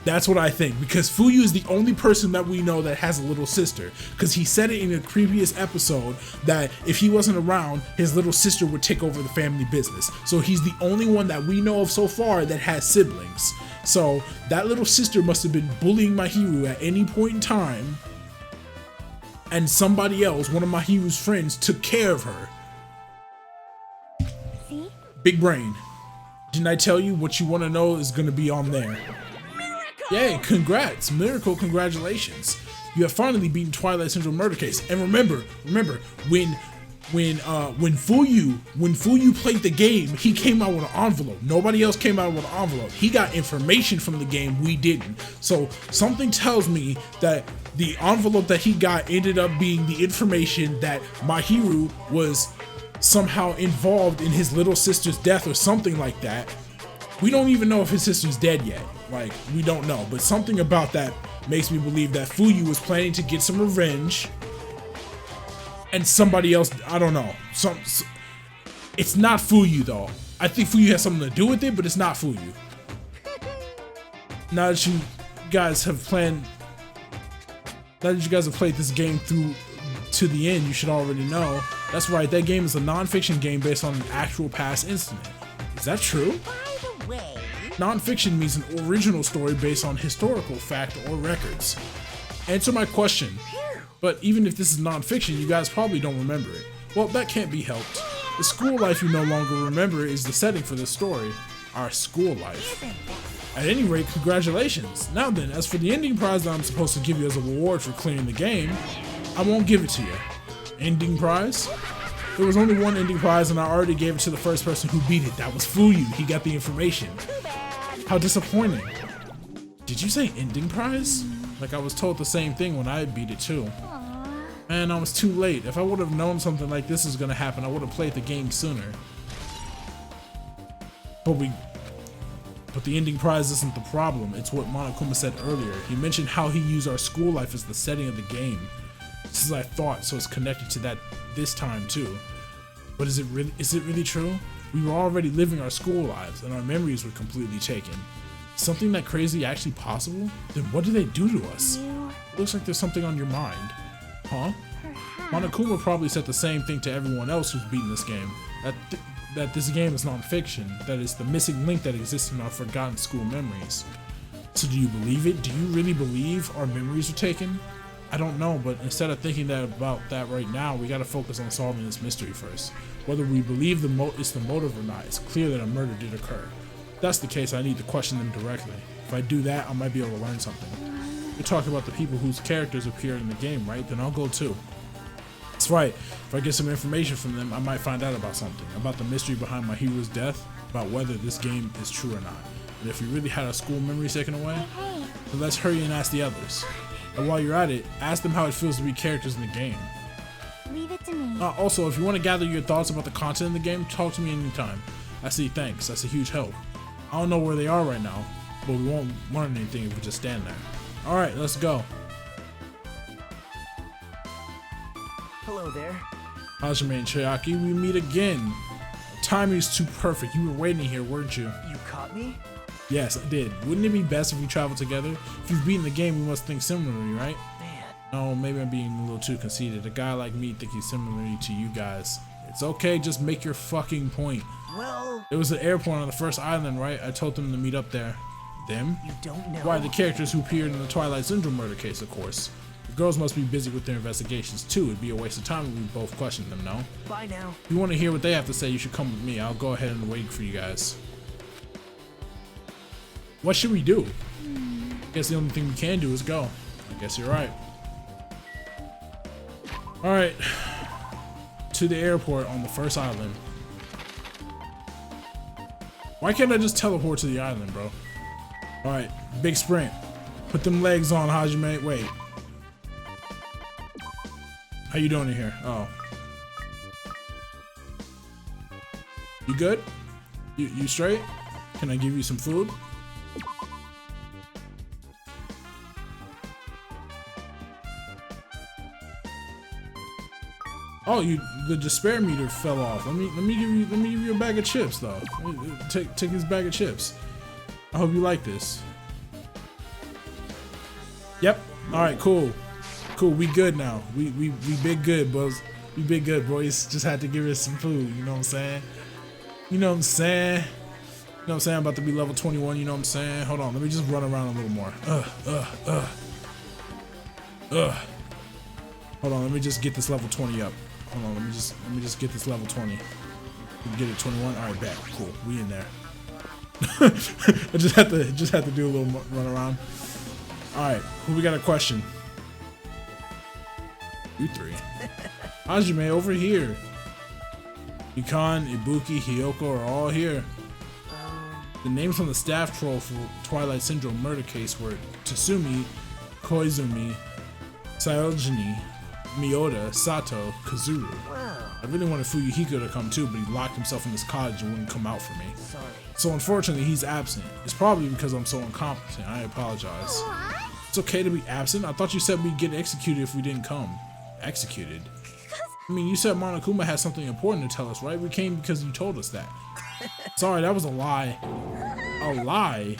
That's what I think, because Fuyu is the only person that we know that has a little sister, because he said it in a previous episode that if he wasn't around, his little sister would take over the family business. So he's the only one that we know of so far that has siblings. So that little sister must have been bullying Mahiru at any point in time, and somebody else, one of Mahiru's friends, took care of her. See? Big brain. Didn't I tell you what you want to know is going to be on there? Yay, congrats, miracle, congratulations. You have finally beaten Twilight Central Murder Case. And remember, when Fuyu played the game, he came out with an envelope. Nobody else came out with an envelope. He got information from the game, we didn't. So something tells me that the envelope that he got ended up being the information that Mahiru was somehow involved in his little sister's death or something like that. We don't even know if his sister's dead yet. Like, we don't know, but something about that makes me believe that Fuyu was planning to get some revenge, and somebody else, I don't know. It's not Fuyu though. I think Fuyu has something to do with it, but it's not Fuyu. Now that you guys have played this game through to the end, you should already know. That's right, that game is a non-fiction game based on an actual past incident. Is that true? By the way, non-fiction means an original story based on historical fact or records. Answer my question. But even if this is non-fiction, you guys probably don't remember it. Well, that can't be helped. The school life you no longer remember is the setting for this story. Our school life. At any rate, congratulations. Now then, as for the ending prize that I'm supposed to give you as a reward for clearing the game, I won't give it to you. Ending prize? There was only one ending prize and I already gave it to the first person who beat it. That was Fuyu. He got the information. How disappointing. Did you say ending prize? Like I was told the same thing when I beat it too. Man, I was too late. If I would have known something like this was gonna happen, I would have played the game sooner. But the ending prize isn't the problem. It's what Monokuma said earlier. He mentioned how he used our school life as the setting of the game. This is I thought, so it's connected to that this time too. But is it really true? We were already living our school lives and our memories were completely taken. Something that crazy actually possible? Then what do they do to us? Looks like there's something on your mind. Huh? Monokuma probably said the same thing to everyone else who's beaten this game. That this game is non-fiction, that it's the missing link that exists in our forgotten school memories. So do you believe it? Do you really believe our memories were taken? I don't know, but instead of thinking about that right now, we gotta focus on solving this mystery first. Whether we believe it's the motive or not, it's clear that a murder did occur. If that's the case, I need to question them directly. If I do that, I might be able to learn something. You're talking about the people whose characters appeared in the game, right? Then I'll go too. That's right. If I get some information from them, I might find out about something. About the mystery behind Mahiru's death, about whether this game is true or not. But if you really had a school memory taken away, Hey, then let's hurry and ask the others. And while you're at it, ask them how it feels to be characters in the game. leave it to me. Also, if you want to gather your thoughts about the content in the game, talk to me anytime. I say thanks, that's a huge help. I don't know where they are right now, but we won't learn anything if we just stand there. Alright, let's go. Hello there. Hajime and Chiaki, we meet again. Timing is too perfect. You were waiting here, weren't you? You caught me? Yes, I did. Wouldn't it be best if we traveled together? If you've beaten the game, we must think similarly, right? Man. No, maybe I'm being a little too conceited. A guy like me thinking similarly to you guys. It's okay, just make your fucking point. Well, It was an airport on the first island, right? I told them to meet up there. Them? you don't know. Why, the characters who appeared in the Twilight Syndrome murder case, of course. The girls must be busy with their investigations too. It'd be a waste of time if we both questioned them, no? Bye now. If you want to hear what they have to say, you should come with me. I'll go ahead and wait for you guys. What should we do? I guess the only thing we can do is go. I guess you're right. Alright. To the airport on the first island. Why can't I just teleport to the island, bro? Alright, big sprint. Put them legs on, Hajime. Wait. How you doing in here? Oh. You good? You straight? Can I give you some food? Oh, the despair meter fell off. Let me give you a bag of chips though. Take this bag of chips. I hope you like this. Yep. All right. Cool. Cool. We good now. We big good, boys. We big good, boys. Just had to give us some food. You know what I'm saying? You know what I'm saying? You know what I'm saying? I'm about to be level 21. You know what I'm saying? Hold on. Let me just run around a little more. Hold on. Let me just get this level 20 up. Hold on. Let me just get this level 20. We get it 21. All right, back. Cool. We in there. I just have to do a little run around. All right. Who we got a question? You three. Hajime, over here. Ikan, Ibuki, Hiyoko are all here. The names on the staff troll for Twilight Syndrome murder case were Tatsumi, Koizumi, Sayojini, Miyoda, Sato, Kazuru. Wow. I really wanted Fuyuhiko to come too, but he locked himself in his cottage and wouldn't come out for me. Sorry. So unfortunately, he's absent. It's probably because I'm so incompetent. I apologize. What? It's okay to be absent. I thought you said we'd get executed if we didn't come. Executed? I mean, you said Monokuma had something important to tell us, right? We came because you told us that. Sorry, that was a lie. A lie?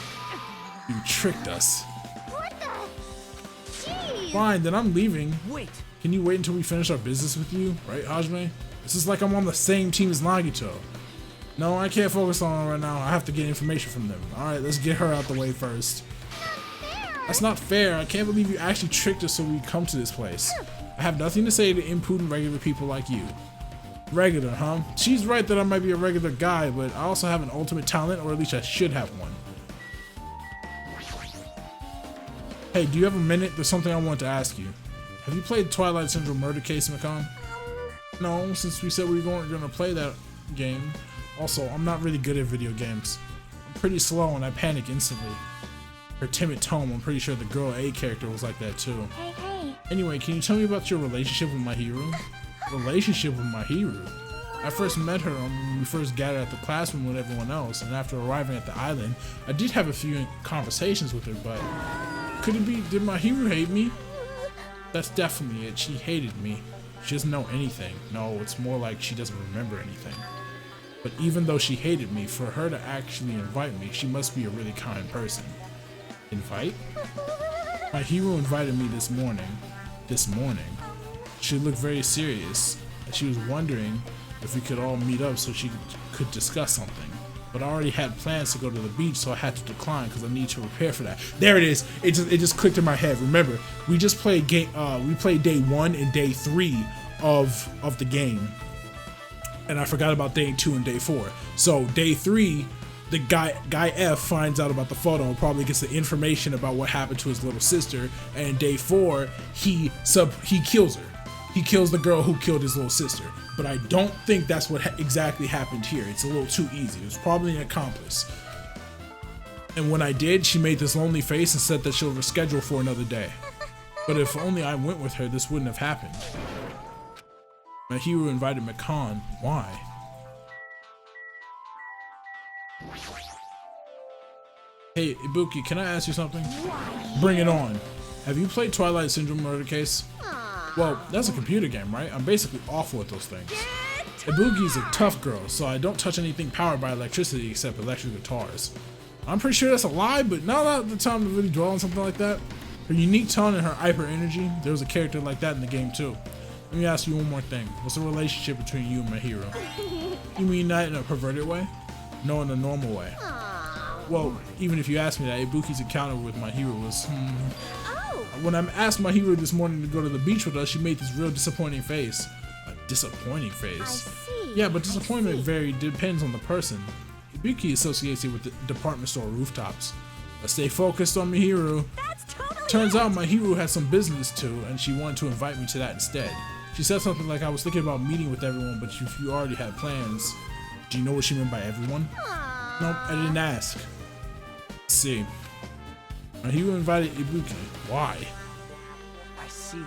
You tricked us. What the? Jeez. Fine, then I'm leaving. Wait. Can you wait until we finish our business with you? Right, Hajime? This is like I'm on the same team as Nagito. No, I can't focus on her right now. I have to get information from them. Alright, let's get her out the way first. That's not fair. I can't believe you actually tricked us so we come to this place. I have nothing to say to impudent regular people like you. Regular, huh? She's right that I might be a regular guy, but I also have an ultimate talent, or at least I should have one. Hey, do you have a minute? There's something I want to ask you. Have you played Twilight Syndrome Murder Case, Makan? No, since we said we weren't going to play that game. Also, I'm not really good at video games. I'm pretty slow and I panic instantly. Her timid tone, I'm pretty sure the girl A character was like that too. Hey. Anyway, can you tell me about your relationship with my hero? Relationship with my hero? I first met her when we first gathered at the classroom with everyone else, and after arriving at the island, I did have a few conversations with her, but could it be, did my hero hate me? That's definitely it, she hated me. She doesn't know anything. No, it's more like she doesn't remember anything. But even though she hated me, for her to actually invite me, she must be a really kind person. Invite? My hero invited me this morning. She looked very serious. She was wondering if we could all meet up so she could discuss something. But I already had plans to go to the beach, so I had to decline because I need to prepare for that. There it is. It just clicked in my head. Remember, we just played we played day 1 and day 3 of the game, and I forgot about day 2 and day 4. So day 3, the guy F finds out about the photo and probably gets the information about what happened to his little sister. And day 4, he kills her. He kills the girl who killed his little sister. But I don't think that's what exactly happened here. It's a little too easy. It was probably an accomplice. And when I did, she made this lonely face and said that she'll reschedule for another day. But if only I went with her, this wouldn't have happened. My hero invited Makan. Why? Hey, Ibuki, can I ask you something? Bring it on. Have you played Twilight Syndrome Murder Case? Well, that's a computer game, right? I'm basically awful at those things. Ibuki's a tough girl, so I don't touch anything powered by electricity except electric guitars. I'm pretty sure that's a lie, but not the time to really dwell on something like that. Her unique tone and her hyper energy, there was a character like that in the game too. Let me ask you one more thing. What's the relationship between you and my hero? You mean that in a perverted way? No, in a normal way. Well, even if you ask me that, Ibuki's encounter with my hero was, When I asked my hero this morning to go to the beach with us, she made this real disappointing face. A disappointing face? I see. Yeah, but disappointment depends on the person. Ibuki associates it with the department store rooftops. Let's stay focused on my hero. That's totally Turns out my hero had some business too, and she wanted to invite me to that instead. She said something like, I was thinking about meeting with everyone, but if you already had plans. Do you know what she meant by everyone? Nope, I didn't ask. Let's see. My hero invited Ibuki. Why? I see.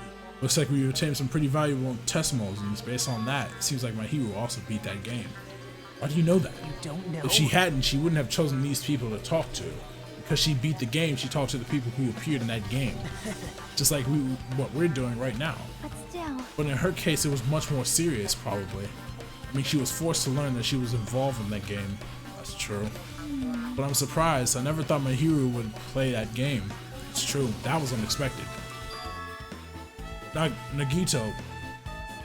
Looks like we obtained some pretty valuable testimonies. Based on that, it seems like my hero also beat that game. Why do you know that? You don't know? If she hadn't, she wouldn't have chosen these people to talk to. Because she beat the game, she talked to the people who appeared in that game. Just like what we're doing right now. But still. But in her case, it was much more serious, probably. I mean, she was forced to learn that she was involved in that game. That's true. But I'm surprised. I never thought my hero would play that game. It's true. That was unexpected. Nagito,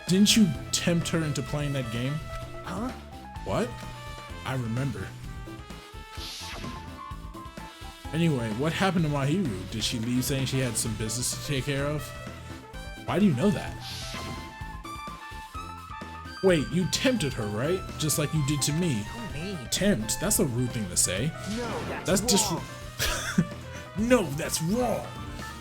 didn't you tempt her into playing that game? Huh? What? I remember. Anyway, what happened to my hero? Did she leave saying she had some business to take care of? Why do you know that? Wait, you tempted her, right? Just like you did to me. Tempt? That's a rude thing to say. No, That's wrong. No, that's wrong.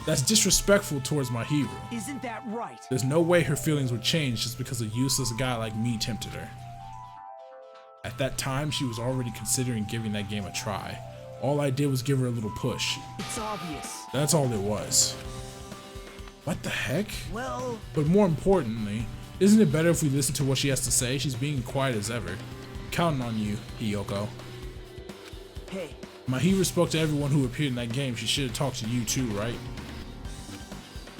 That's disrespectful towards my hero. Isn't that right? There's no way her feelings would change just because a useless guy like me tempted her. At that time, she was already considering giving that game a try. All I did was give her a little push. It's obvious. That's all it was. What the heck? Well, But more importantly, isn't it better if we listen to what she has to say? She's being quiet as ever. Counting on you, Hiyoko. hey, My hero spoke to everyone who appeared in that game. She should have talked to you too, right?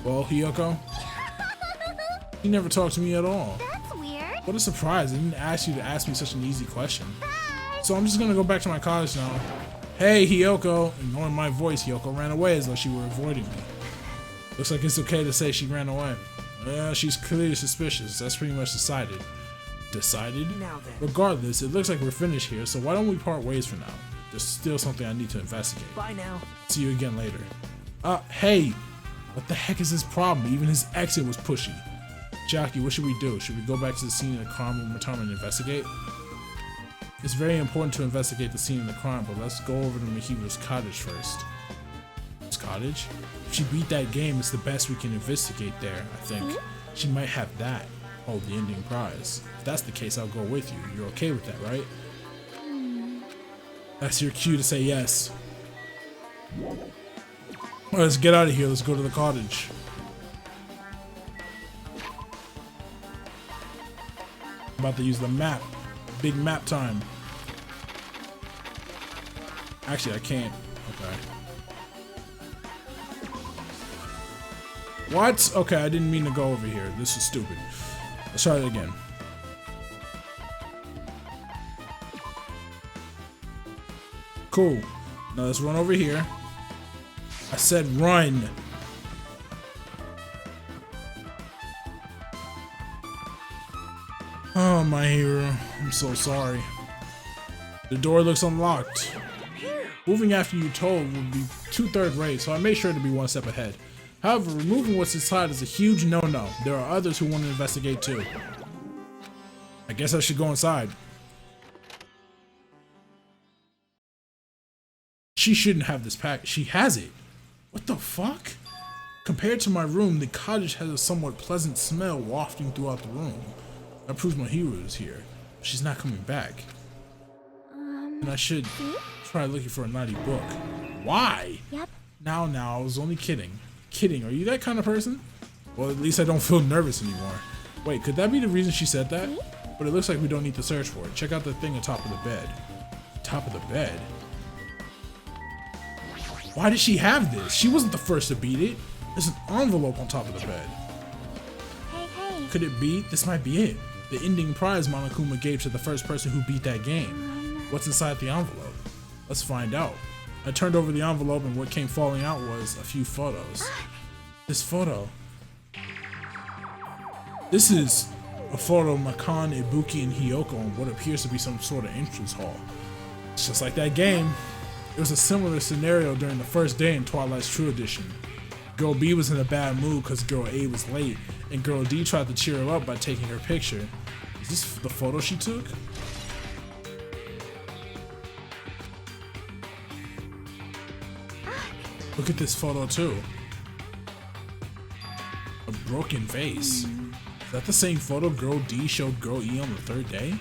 Well, Hiyoko? You never talked to me at all. That's weird. What a surprise. I didn't ask you to ask me such an easy question. So I'm just gonna go back to my cottage now. Hey, Hiyoko. Ignoring my voice, Hiyoko ran away as though she were avoiding me. Looks like it's okay to say she ran away. Yeah, she's clearly suspicious. That's pretty much decided. Decided? now then. Regardless, it looks like we're finished here, so why don't we part ways for now? There's still something I need to investigate. Bye now. See you again later. Hey! What the heck is his problem? Even his exit was pushy. Jackie, what should we do? Should we go back to the scene of the crime one more time and investigate? It's very important to investigate the scene of the crime, but let's go over to Mihiro's cottage first. His cottage? If she beat that game, it's the best we can investigate there, I think. She might have that. Oh, the ending prize. If that's the case, I'll go with you. You're okay with that, right? That's your cue to say yes. Alright, let's get out of here. Let's go to the cottage. I'm about to use the map. Big map time. Actually, I can't. Okay. What? Okay, I didn't mean to go over here. This is stupid. Let's try it again. Cool. Now let's run over here. I said run. Oh, my hero. I'm so sorry. The door looks unlocked. Moving after you told would be 2/3 rate, so I made sure to be one step ahead. However, removing what's inside is a huge no-no. There are others who want to investigate too. I guess I should go inside. She shouldn't have this pack. She has it. What the fuck? Compared to my room, the cottage has a somewhat pleasant smell wafting throughout the room. That proves my hero is here. She's not coming back. And I should try looking for a naughty book. Why? Yep. Now, I was only kidding. Kidding, are you that kind of person? Well, at least I don't feel nervous anymore. Wait, could that be the reason she said that? But it looks like we don't need to search for it. Check out the thing on top of the bed. Top of the bed? Why did she have this? She wasn't the first to beat it. There's an envelope on top of the bed. Hey. Could it be? This might be it. The ending prize Monokuma gave to the first person who beat that game. What's inside the envelope? Let's find out. I turned over the envelope and what came falling out was a few photos. This photo. This is a photo of Makan, Ibuki, and Hiyoko in what appears to be some sort of entrance hall. It's just like that game. It was a similar scenario during the first day in Twilight's True Edition. Girl B was in a bad mood because Girl A was late, and Girl D tried to cheer her up by taking her picture. Is this the photo she took? Look at this photo too. A broken vase. Is that the same photo Girl D showed Girl E on the third day?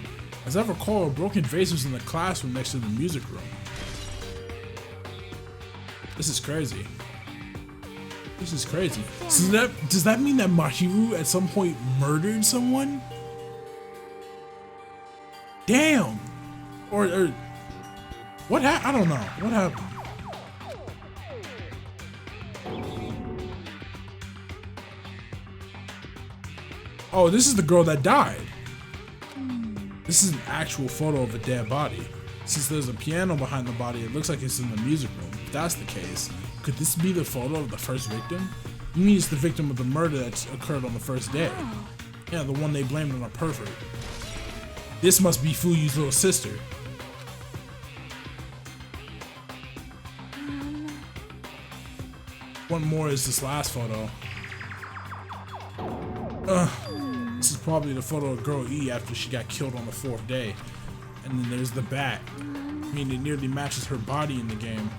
As I recall, a broken vase was in the classroom next to the music room. This is crazy. This is crazy. So does that mean that Mahiru at some point murdered someone? Damn! Or what happened? I don't know. What happened? Oh, this is the girl that died. This is an actual photo of a dead body. Since there's a piano behind the body, it looks like it's in the music room. If that's the case, could this be the photo of the first victim? You mean it's the victim of the murder that occurred on the first day? Yeah, the one they blamed on a pervert. This must be Fuyu's little sister. One more is this last photo. This is probably the photo of Girl E after she got killed on the fourth day. And then there's the bat. I mean, it nearly matches her body in the game.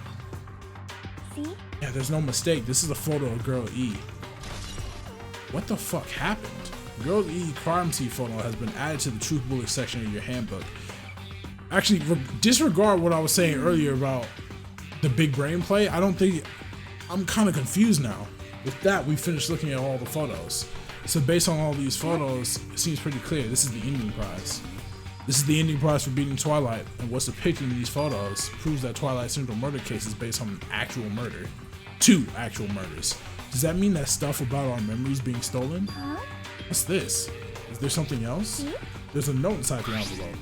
See? Yeah, there's no mistake. This is a photo of Girl E. What the fuck happened? Girl E crime scene photo has been added to the Truth Bullet section of your handbook. Actually, disregard what I was saying earlier about the big brain play. I'm kind of confused now. With that, we finished looking at all the photos. So based on all these photos, it seems pretty clear this is the ending prize. This is the ending prize for beating Twilight, and what's depicted in these photos proves that Twilight's central murder case is based on an actual murder. 2 actual murders. Does that mean that stuff about our memories being stolen? What's this? Is there something else? There's a note inside the envelope.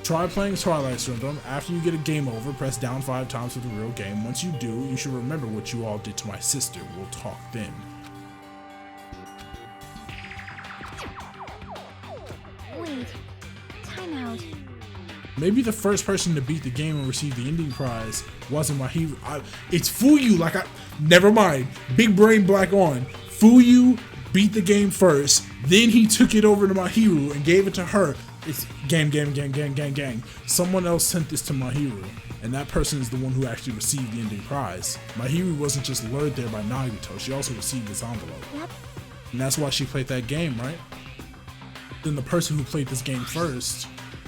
Try playing Twilight Syndrome. After you get a game over, press down 5 times for the real game. Once you do, you should remember what you all did to my sister. We'll talk then. Wait. Time out. Maybe the first person to beat the game and receive the ending prize wasn't Mahiru. It's Fuyu. Never mind. Big brain black on. Fuyu beat the game first. Then he took it over to Mahiru and gave it to her. It's gang. Someone else sent this to Mahiru, and that person is the one who actually received the ending prize. Mahiru wasn't just lured there by Nagito. She also received this envelope. Yep. And that's why she played that game, right? Then the person who played this game first,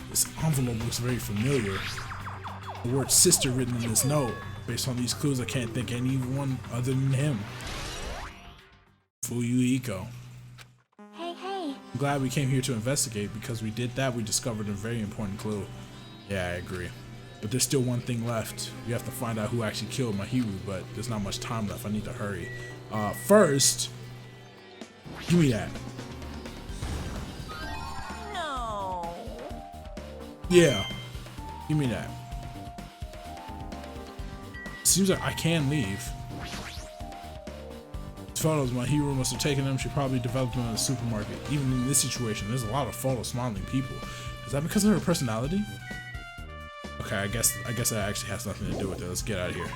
this envelope looks very familiar. The word sister written in this note. Based on these clues, I can't think anyone other than him. Fuyu Iko. Hey. I'm glad we came here to investigate, because we did that, we discovered a very important clue. Yeah, I agree. But there's still one thing left. We have to find out who actually killed Mahiru, but there's not much time left. I need to hurry. First, give me that. No. Yeah, give me that. Seems like I can leave. These photos, Mahiru must have taken them. She probably developed them in the supermarket. Even in this situation, there's a lot of photos smiling people. Is that because of her personality? Okay, I guess that actually has nothing to do with it. Let's get out of here.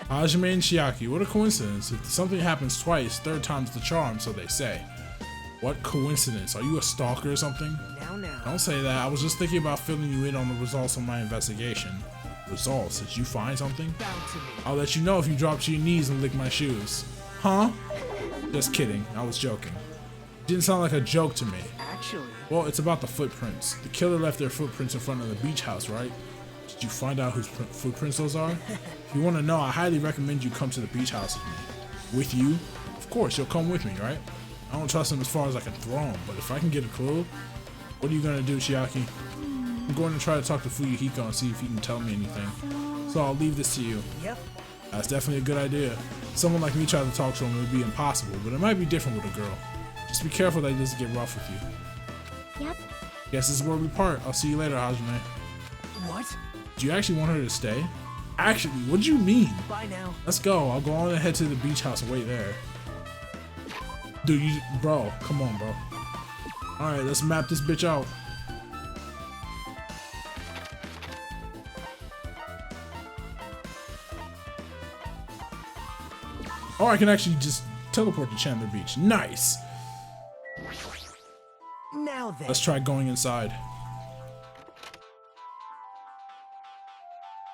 Hajime and Chiaki, what a coincidence. If something happens twice, third time's the charm, so they say. What coincidence? Are you a stalker or something? No. Don't say that. I was just thinking about filling you in on the results of my investigation. Results? Did you find something? I'll let you know if you drop to your knees and lick my shoes. Huh? Just kidding. I was joking. Didn't sound like a joke to me. Actually, Well, it's about the footprints. The killer left their footprints in front of the beach house, right? Did you find out whose footprints those are? If you want to know, I highly recommend you come to the beach house with me. With you? Of course, you'll come with me, right? I don't trust him as far as I can throw him, but if I can get a clue, what are you gonna do, Chiaki? I'm going to try to talk to Fuyuhiko and see if he can tell me anything. So I'll leave this to you. yep. That's definitely a good idea. Someone like me trying to talk to him would be impossible, but it might be different with a girl. Just be careful that he doesn't get rough with you. Yep. Guess this is where we part. I'll see you later, Hajime. What? Do you actually want her to stay? Actually, what do you mean? Bye now. Let's go. I'll go on and head to the beach house and wait there. Dude, bro, come on, bro. Alright, let's map this bitch out. Oh, I can actually just teleport to Chandler Beach. Nice. Now then. Let's try going inside.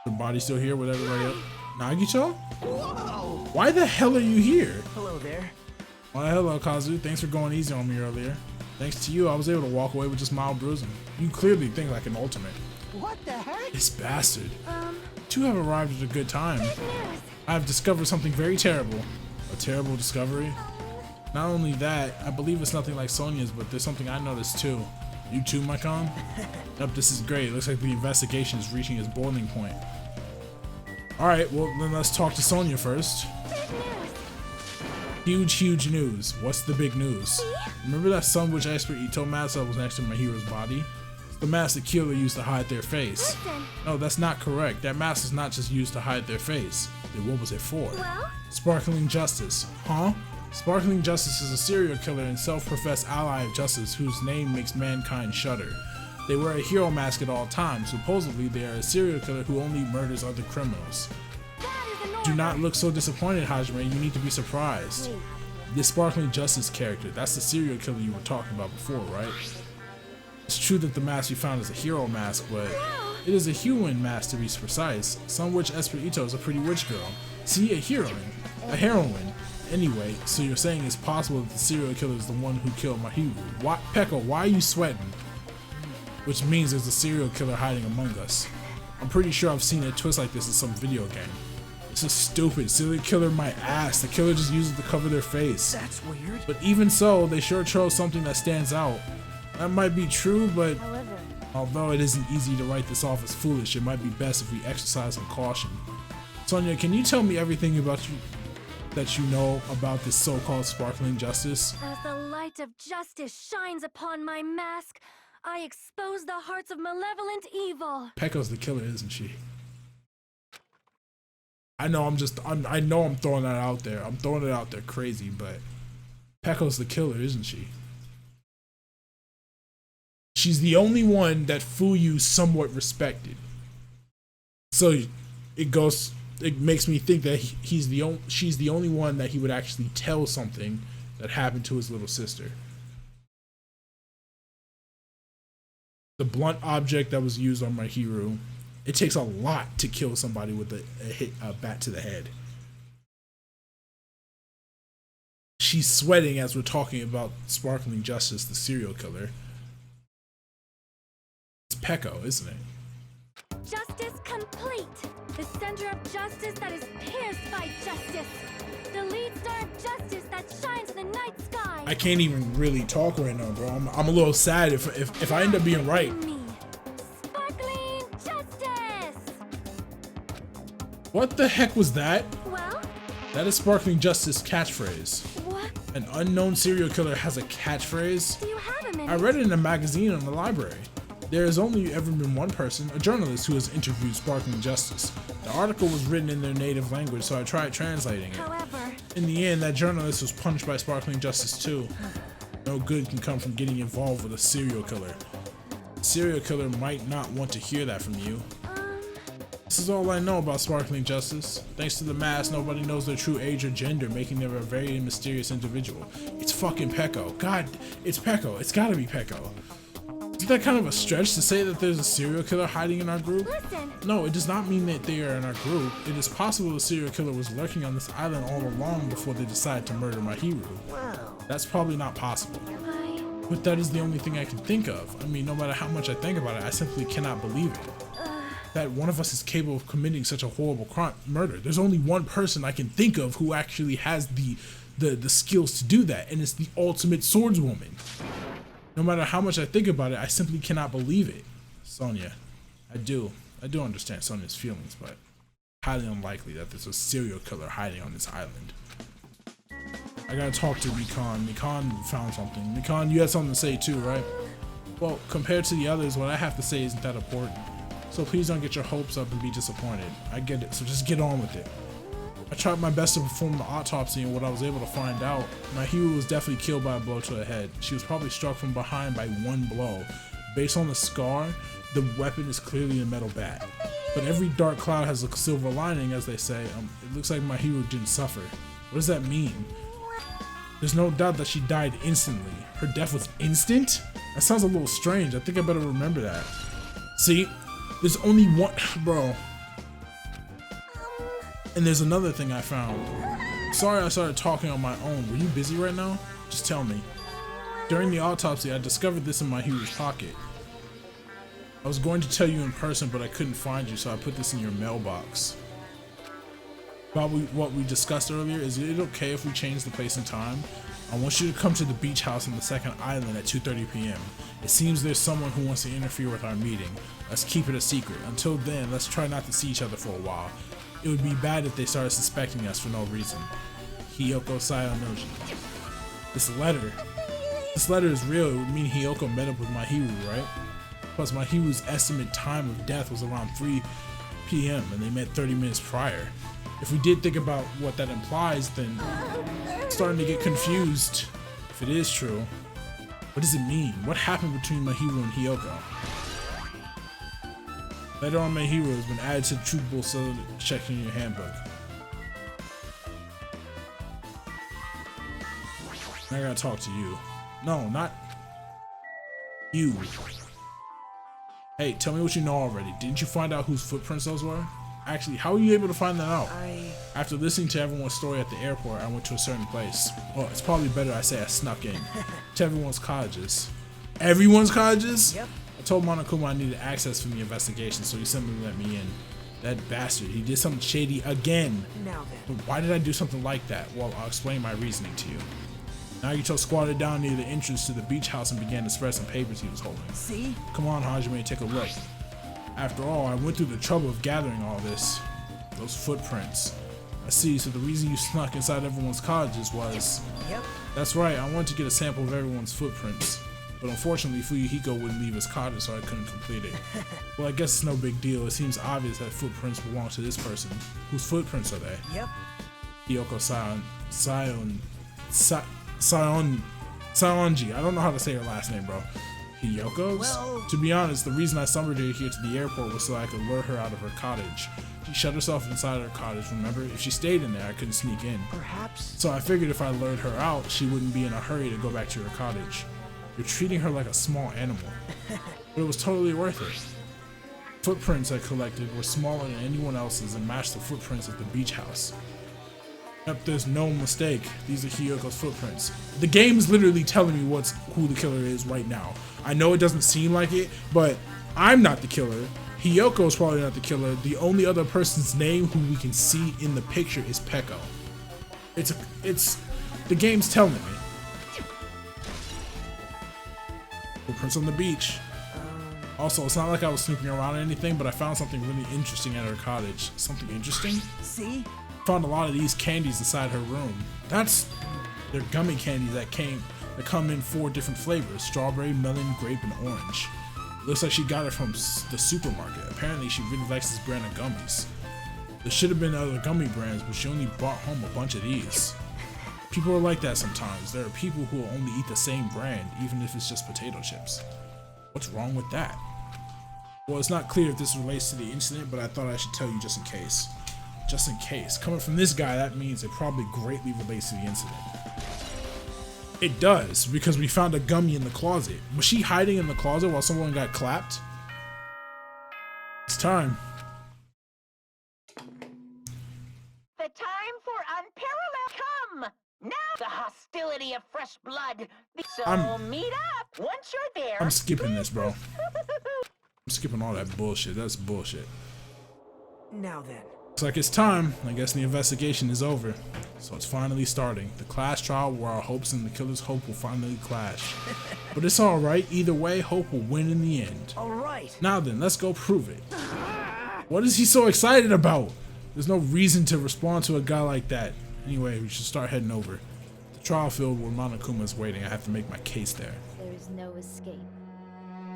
The body's still here with everybody else. Nagito? Whoa! Why the hell are you here? Hello there. Why, hello, Kazu. Thanks for going easy on me earlier. Thanks to you, I was able to walk away with just mild bruising. You clearly think like an ultimate. What the heck? This bastard. You have arrived at a good time. Good news. I have discovered something very terrible. A terrible discovery? Not only that, I believe it's nothing like Sonya's, but there's something I noticed too. You too, Maikon? Yep, this is great. Looks like the investigation is reaching its boiling point. Alright, well then let's talk to Sonya first. Big news. Huge news. What's the big news? Remember that Sun Witch expert Ito mask that was next to my hero's body? It's the mask the killer used to hide their face. Listen. No, that's not correct. That mask is not just used to hide their face. Then what was it for? Well? Sparkling Justice. Huh? Sparkling Justice is a serial killer and self-professed ally of justice whose name makes mankind shudder. They wear a hero mask at all times. Supposedly, they are a serial killer who only murders other criminals. That is an Do order. not look so disappointed, Hajime. You need to be surprised. Wait. This Sparkling Justice character, that's the serial killer you were talking about before, right? It's true that the mask you found is a hero mask, but it is a human mask to be precise. Some witch Esper Ito is a pretty witch girl. See, a heroine. Anyway, so you're saying it's possible that the serial killer is the one who killed Mahiru. Why, Pekka, why are you sweating? Which means there's a serial killer hiding among us. I'm pretty sure I've seen a twist like this in some video game. This is stupid. Serial killer my ass. The killer just uses it to cover their face. That's weird. But even so, they sure chose something that stands out. That might be true, but However, although it isn't easy to write this off as foolish, it might be best if we exercise some caution. Sonya, can you tell me everything about you that you know about this so-called Sparkling Justice? as the light of justice shines upon my mask, I expose the hearts of malevolent evil. Pekko's the killer, isn't she? I know I know I'm throwing that out there. I'm throwing it out there crazy, but Pekko's the killer, isn't she? She's the only one that Fuyu somewhat respected. So it makes me think that she's the only one that he would actually tell something that happened to his little sister. The blunt object that was used on Mahiru, it takes a lot to kill somebody with a bat to the head. She's sweating as we're talking about Sparkling Justice, the serial killer. It's Pekko, isn't it? Justice complete. The center of justice that is pierced by justice. The lead star of justice that shines in the night sky. I can't even really talk right now, bro. I'm a little sad if I end up being right. Me. Sparkling justice. What the heck was that? Well, That is Sparkling Justice catchphrase. what? An unknown serial killer has a catchphrase? Do you have a minute? I read it in a magazine in the library. There has only ever been one person, a journalist, who has interviewed Sparkling Justice. The article was written in their native language, so I tried translating it. However, In the end, that journalist was punished by Sparkling Justice too. No good can come from getting involved with a serial killer. A serial killer might not want to hear that from you. This is all I know about Sparkling Justice. Thanks to the mask, nobody knows their true age or gender, making them a very mysterious individual. It's fucking Pekko. God, it's Pekko. It's gotta be Pekko. Isn't that kind of a stretch to say that there's a serial killer hiding in our group? Listen. No, it does not mean that they are in our group. It is possible the serial killer was lurking on this island all along before they decided to murder my hero. That's probably not possible. But that is the only thing I can think of. I mean, no matter how much I think about it, I simply cannot believe it. That one of us is capable of committing such a horrible crime, murder. There's only one person I can think of who actually has the skills to do that, and it's the ultimate swordswoman. No matter how much I think about it, I simply cannot believe it. Sonya, I do understand Sonya's feelings, but highly unlikely that there's a serial killer hiding on this island. I gotta talk to Mikan. Mikan found something. Mikan, you had something to say too, right? Well, compared to the others, what I have to say isn't that important. So please don't get your hopes up and be disappointed. I get it, so just get on with it. I tried my best to perform the autopsy, and what I was able to find out, my hero was definitely killed by a blow to the head. She was probably struck from behind by one blow. Based on the scar, the weapon is clearly a metal bat. But every dark cloud has a silver lining, as they say. It looks like my hero didn't suffer. What does that mean? There's no doubt that she died instantly. Her death was instant? That sounds a little strange. I think I better remember that. See? There's only one, bro. And there's another thing I found. Sorry I started talking on my own. Were you busy right now? Just tell me. During the autopsy, I discovered this in my hero's pocket. I was going to tell you in person, but I couldn't find you, so I put this in your mailbox. About what we discussed earlier, is it okay if we change the place and time? I want you to come to the beach house on the second island at 2:30 p.m. It seems there's someone who wants to interfere with our meeting. Let's keep it a secret. Until then, let's try not to see each other for a while. It would be bad if they started suspecting us for no reason. Hiyoko Sayonoji. This letter is real. It would mean Hiyoko met up with my hero, right? Plus, my hero's estimate time of death was around 3 p.m. and they met 30 minutes prior. If we did think about what that implies, then I'm starting to get confused. If it is true, what does it mean? What happened between my hero and Hiyoko? Later on, my hero has been added to the Truthful Cylinder section in your handbook. I gotta talk to you. No, not you. Hey, tell me what you know already. Didn't you find out whose footprints those were? Actually, how were you able to find that out? After listening to everyone's story at the airport, I went to a certain place. Well, it's probably better I say I snuck in. To everyone's cottages. Everyone's cottages? Yep. I told Monokuma I needed access from the investigation, so he simply let me in. That bastard, he did something shady again. Now then. But why did I do something like that? Well, I'll explain my reasoning to you. Nagito squatted down near the entrance to the beach house and began to spread some papers he was holding. See? Come on, Hajime, take a look. After all, I went through the trouble of gathering all this. Those footprints. I see, so the reason you snuck inside everyone's cottages was... Yep. That's right, I wanted to get a sample of everyone's footprints. But unfortunately, Fuyuhiko wouldn't leave his cottage, so I couldn't complete it. Well, I guess it's no big deal. It seems obvious that footprints belong to this person. Whose footprints are they? Yep. Hiyoko Saionji. I don't know how to say her last name, bro. Hiyoko's? Well... To be honest, the reason I summoned her here to the airport was so I could lure her out of her cottage. She shut herself inside her cottage, remember? If she stayed in there, I couldn't sneak in. Perhaps. So I figured if I lured her out, she wouldn't be in a hurry to go back to her cottage. You're treating her like a small animal. But it was totally worth it. Footprints I collected were smaller than anyone else's and matched the footprints at the beach house. Yep, there's no mistake. These are Hiyoko's footprints. The game is literally telling me who the killer is right now. I know it doesn't seem like it, but I'm not the killer. Hiyoko's probably not the killer. The only other person's name who we can see in the picture is Peko. The game's telling me. Footprints on the beach. Also, it's not like I was snooping around or anything, but I found something really interesting at her cottage. Something interesting? See? Found a lot of these candies inside her room. They're gummy candies that come in 4 different flavors: strawberry, melon, grape, and orange. Looks like she got it from the supermarket. Apparently she really likes this brand of gummies. There should have been other gummy brands, but she only brought home a bunch of these. People are like that sometimes. There are people who will only eat the same brand, even if it's just potato chips. What's wrong with that? Well, it's not clear if this relates to the incident, but I thought I should tell you just in case. Just in case. Coming from this guy, that means it probably greatly relates to the incident. It does, because we found a gummy in the closet. Was she hiding in the closet while someone got clapped? It's time. The time for unparalleled come! Now the hostility of fresh blood. So meet up once you're there. I'm skipping this, bro. I'm skipping all that bullshit. That's bullshit. Now then. Looks like it's time. I guess the investigation is over. So it's finally starting. The class trial where our hopes and the killer's hope will finally clash. But it's alright. Either way, hope will win in the end. Alright. Now then, let's go prove it. What is he so excited about? There's no reason to respond to a guy like that. Anyway, we should start heading over. The trial field where Monokuma is waiting. I have to make my case there. There is no escape.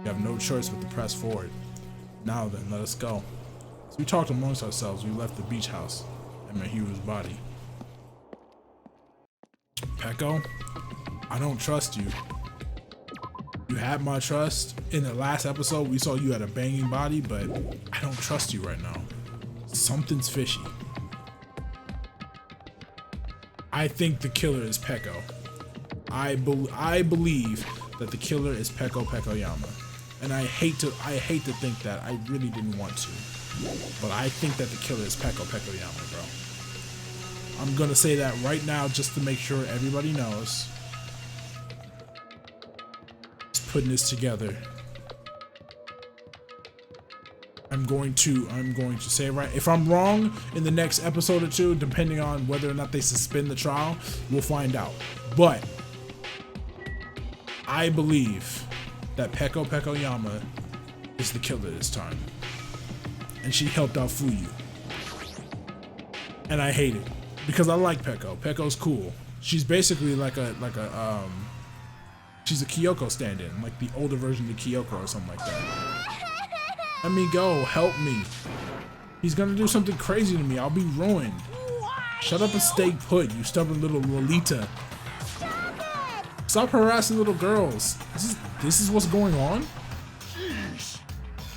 We have no choice but to press forward. Now then, let us go. As we talked amongst ourselves, we left the beach house and Mahiru's body. Peko, I don't trust you. You had my trust. In the last episode, we saw you had a banging body, but I don't trust you right now. Something's fishy. I think the killer is Peko. I believe that the killer is Peko Pekoyama. And I hate to think that. I really didn't want to. But I think that the killer is Peko Pekoyama, bro. I'm gonna say that right now just to make sure everybody knows. Just putting this together. I'm going to say it right. If I'm wrong in the next episode or two, depending on whether or not they suspend the trial, we'll find out. But I believe that Peko Pekoyama is the killer this time. And she helped out Fuyu. And I hate it. Because I like Peko. Peko's cool. She's basically like a she's a Kyoko stand-in, like the older version of Kyoko or something like that. Let me go, help me. He's gonna do something crazy to me, I'll be ruined. Shut up and stay put, you stubborn little Lolita. Stop harassing little girls. This is what's going on?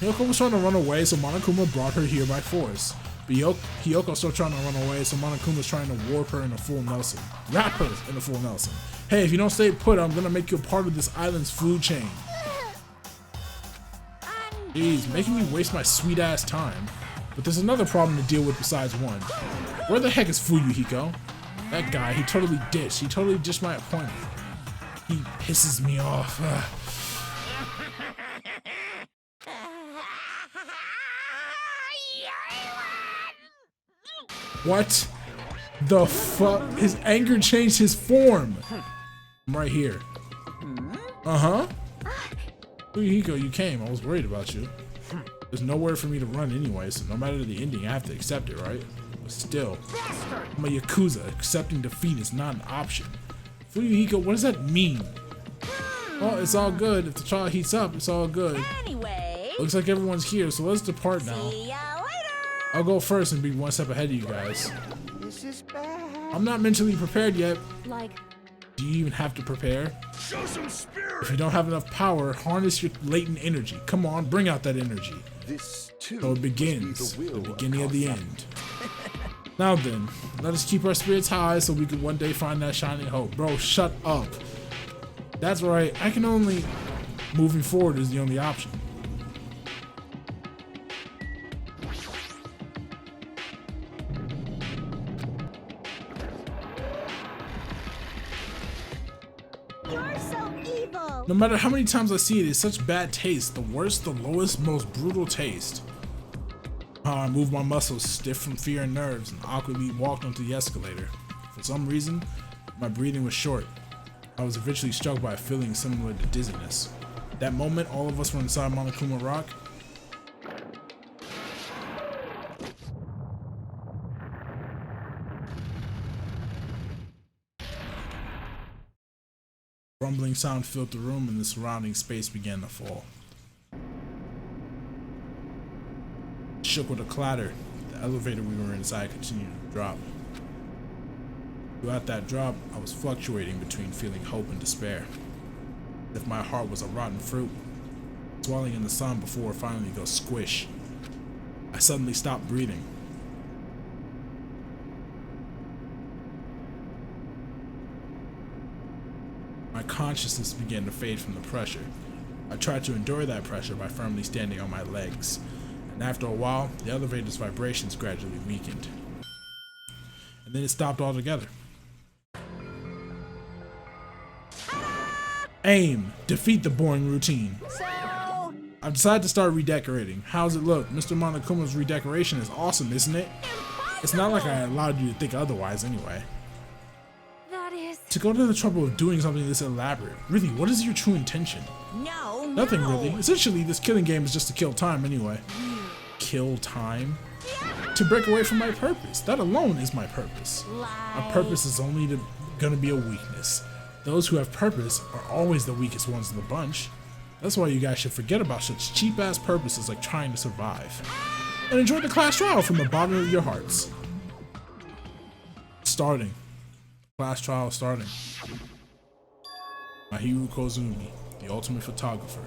Hiyoko was trying to run away, so Monokuma brought her here by force. But Hiyoko's still trying to run away, so Monokuma's trying to warp her in a full Nelson. Wrap her in a full Nelson. Hey, if you don't stay put, I'm gonna make you a part of this island's food chain. Jeez, making me waste my sweet ass time. But there's another problem to deal with besides one. Where the heck is Fuyuhiko? That guy, he totally ditched my appointment. He pisses me off. What the fuck? His anger changed his form. I'm right here. Uh-huh. Fuyuhiko, you came. I was worried about you. There's nowhere for me to run anyway, so no matter the ending, I have to accept it, right? But still, I'm a Yakuza. Accepting defeat is not an option. Fuyuhiko, what does that mean? Well, it's all good. If the trial heats up, it's all good. Anyway, Looks like everyone's here, so let's depart now. see ya later. I'll go first and be one step ahead of you guys. This is bad. I'm not mentally prepared yet. Like, Do you even have to prepare? Show some spirit! If you don't have enough power, harness your latent energy. Come on, bring out that energy. This too So it must be begins, the will the beginning of the Kawasaki. end. Now then, let us keep our spirits high so we can one day find that shining hope. Bro, shut up. That's right, I can only... Moving forward is the only option. you're so evil! No matter how many times I see it, it's such bad taste. The worst, the lowest, most brutal taste. I moved my muscles, stiff from fear and nerves, and awkwardly walked onto the escalator. For some reason, my breathing was short. I was eventually struck by a feeling similar to dizziness. At that moment, all of us were inside Monokuma Rock. Rumbling sound filled the room and the surrounding space began to fall. It shook with a clatter. The elevator we were inside continued to drop. Throughout that drop, I was fluctuating between feeling hope and despair. As if my heart was a rotten fruit, swelling in the sun before it finally goes squish. I suddenly stopped breathing. consciousness began to fade from the pressure. I tried to endure that pressure by firmly standing on my legs, and after a while, the elevator's vibrations gradually weakened. And then it stopped altogether. Aim. Defeat the boring routine. I've decided to start redecorating. How's it look? Mr. Monokuma's redecoration is awesome, isn't it? It's not like I allowed you to think otherwise anyway. That is... To go to the trouble of doing something this elaborate, really, what is your true intention? No, Nothing really. Essentially, this killing game is just to kill time anyway. Kill time? To break away from my purpose. That alone is my purpose. My purpose is only gonna be a weakness. Those who have purpose are always the weakest ones in the bunch. That's why you guys should forget about such cheap-ass purposes like trying to survive. And enjoy the class trial from the bottom of your hearts. Starting. Class trial starting. Mahiru Kozumi, the ultimate photographer.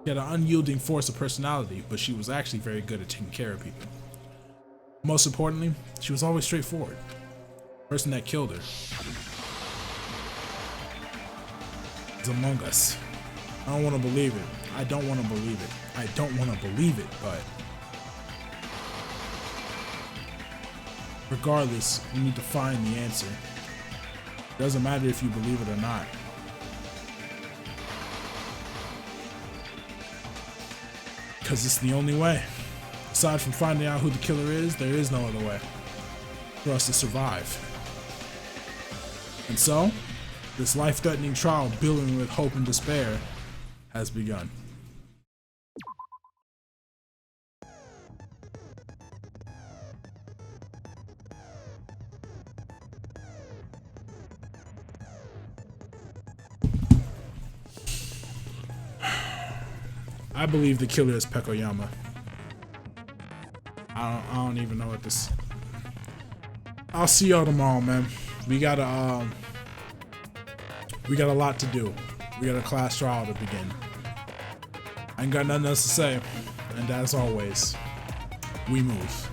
She had an unyielding force of personality, but she was actually very good at taking care of people. Most importantly, she was always straightforward. The person that killed her is among us. I don't want to believe it. I don't want to believe it. I don't want to believe it, but regardless, we need to find the answer. Doesn't matter if you believe it or not. Because it's the only way. Aside from finding out who the killer is, there is no other way for us to survive. And so, this life-threatening trial billowing with hope and despair has begun. I believe the killer is Pekoyama. I don't even know what this. I'll see y'all tomorrow, man. We got a lot to do. We got a class trial to begin. I ain't got nothing else to say. And as always, we move.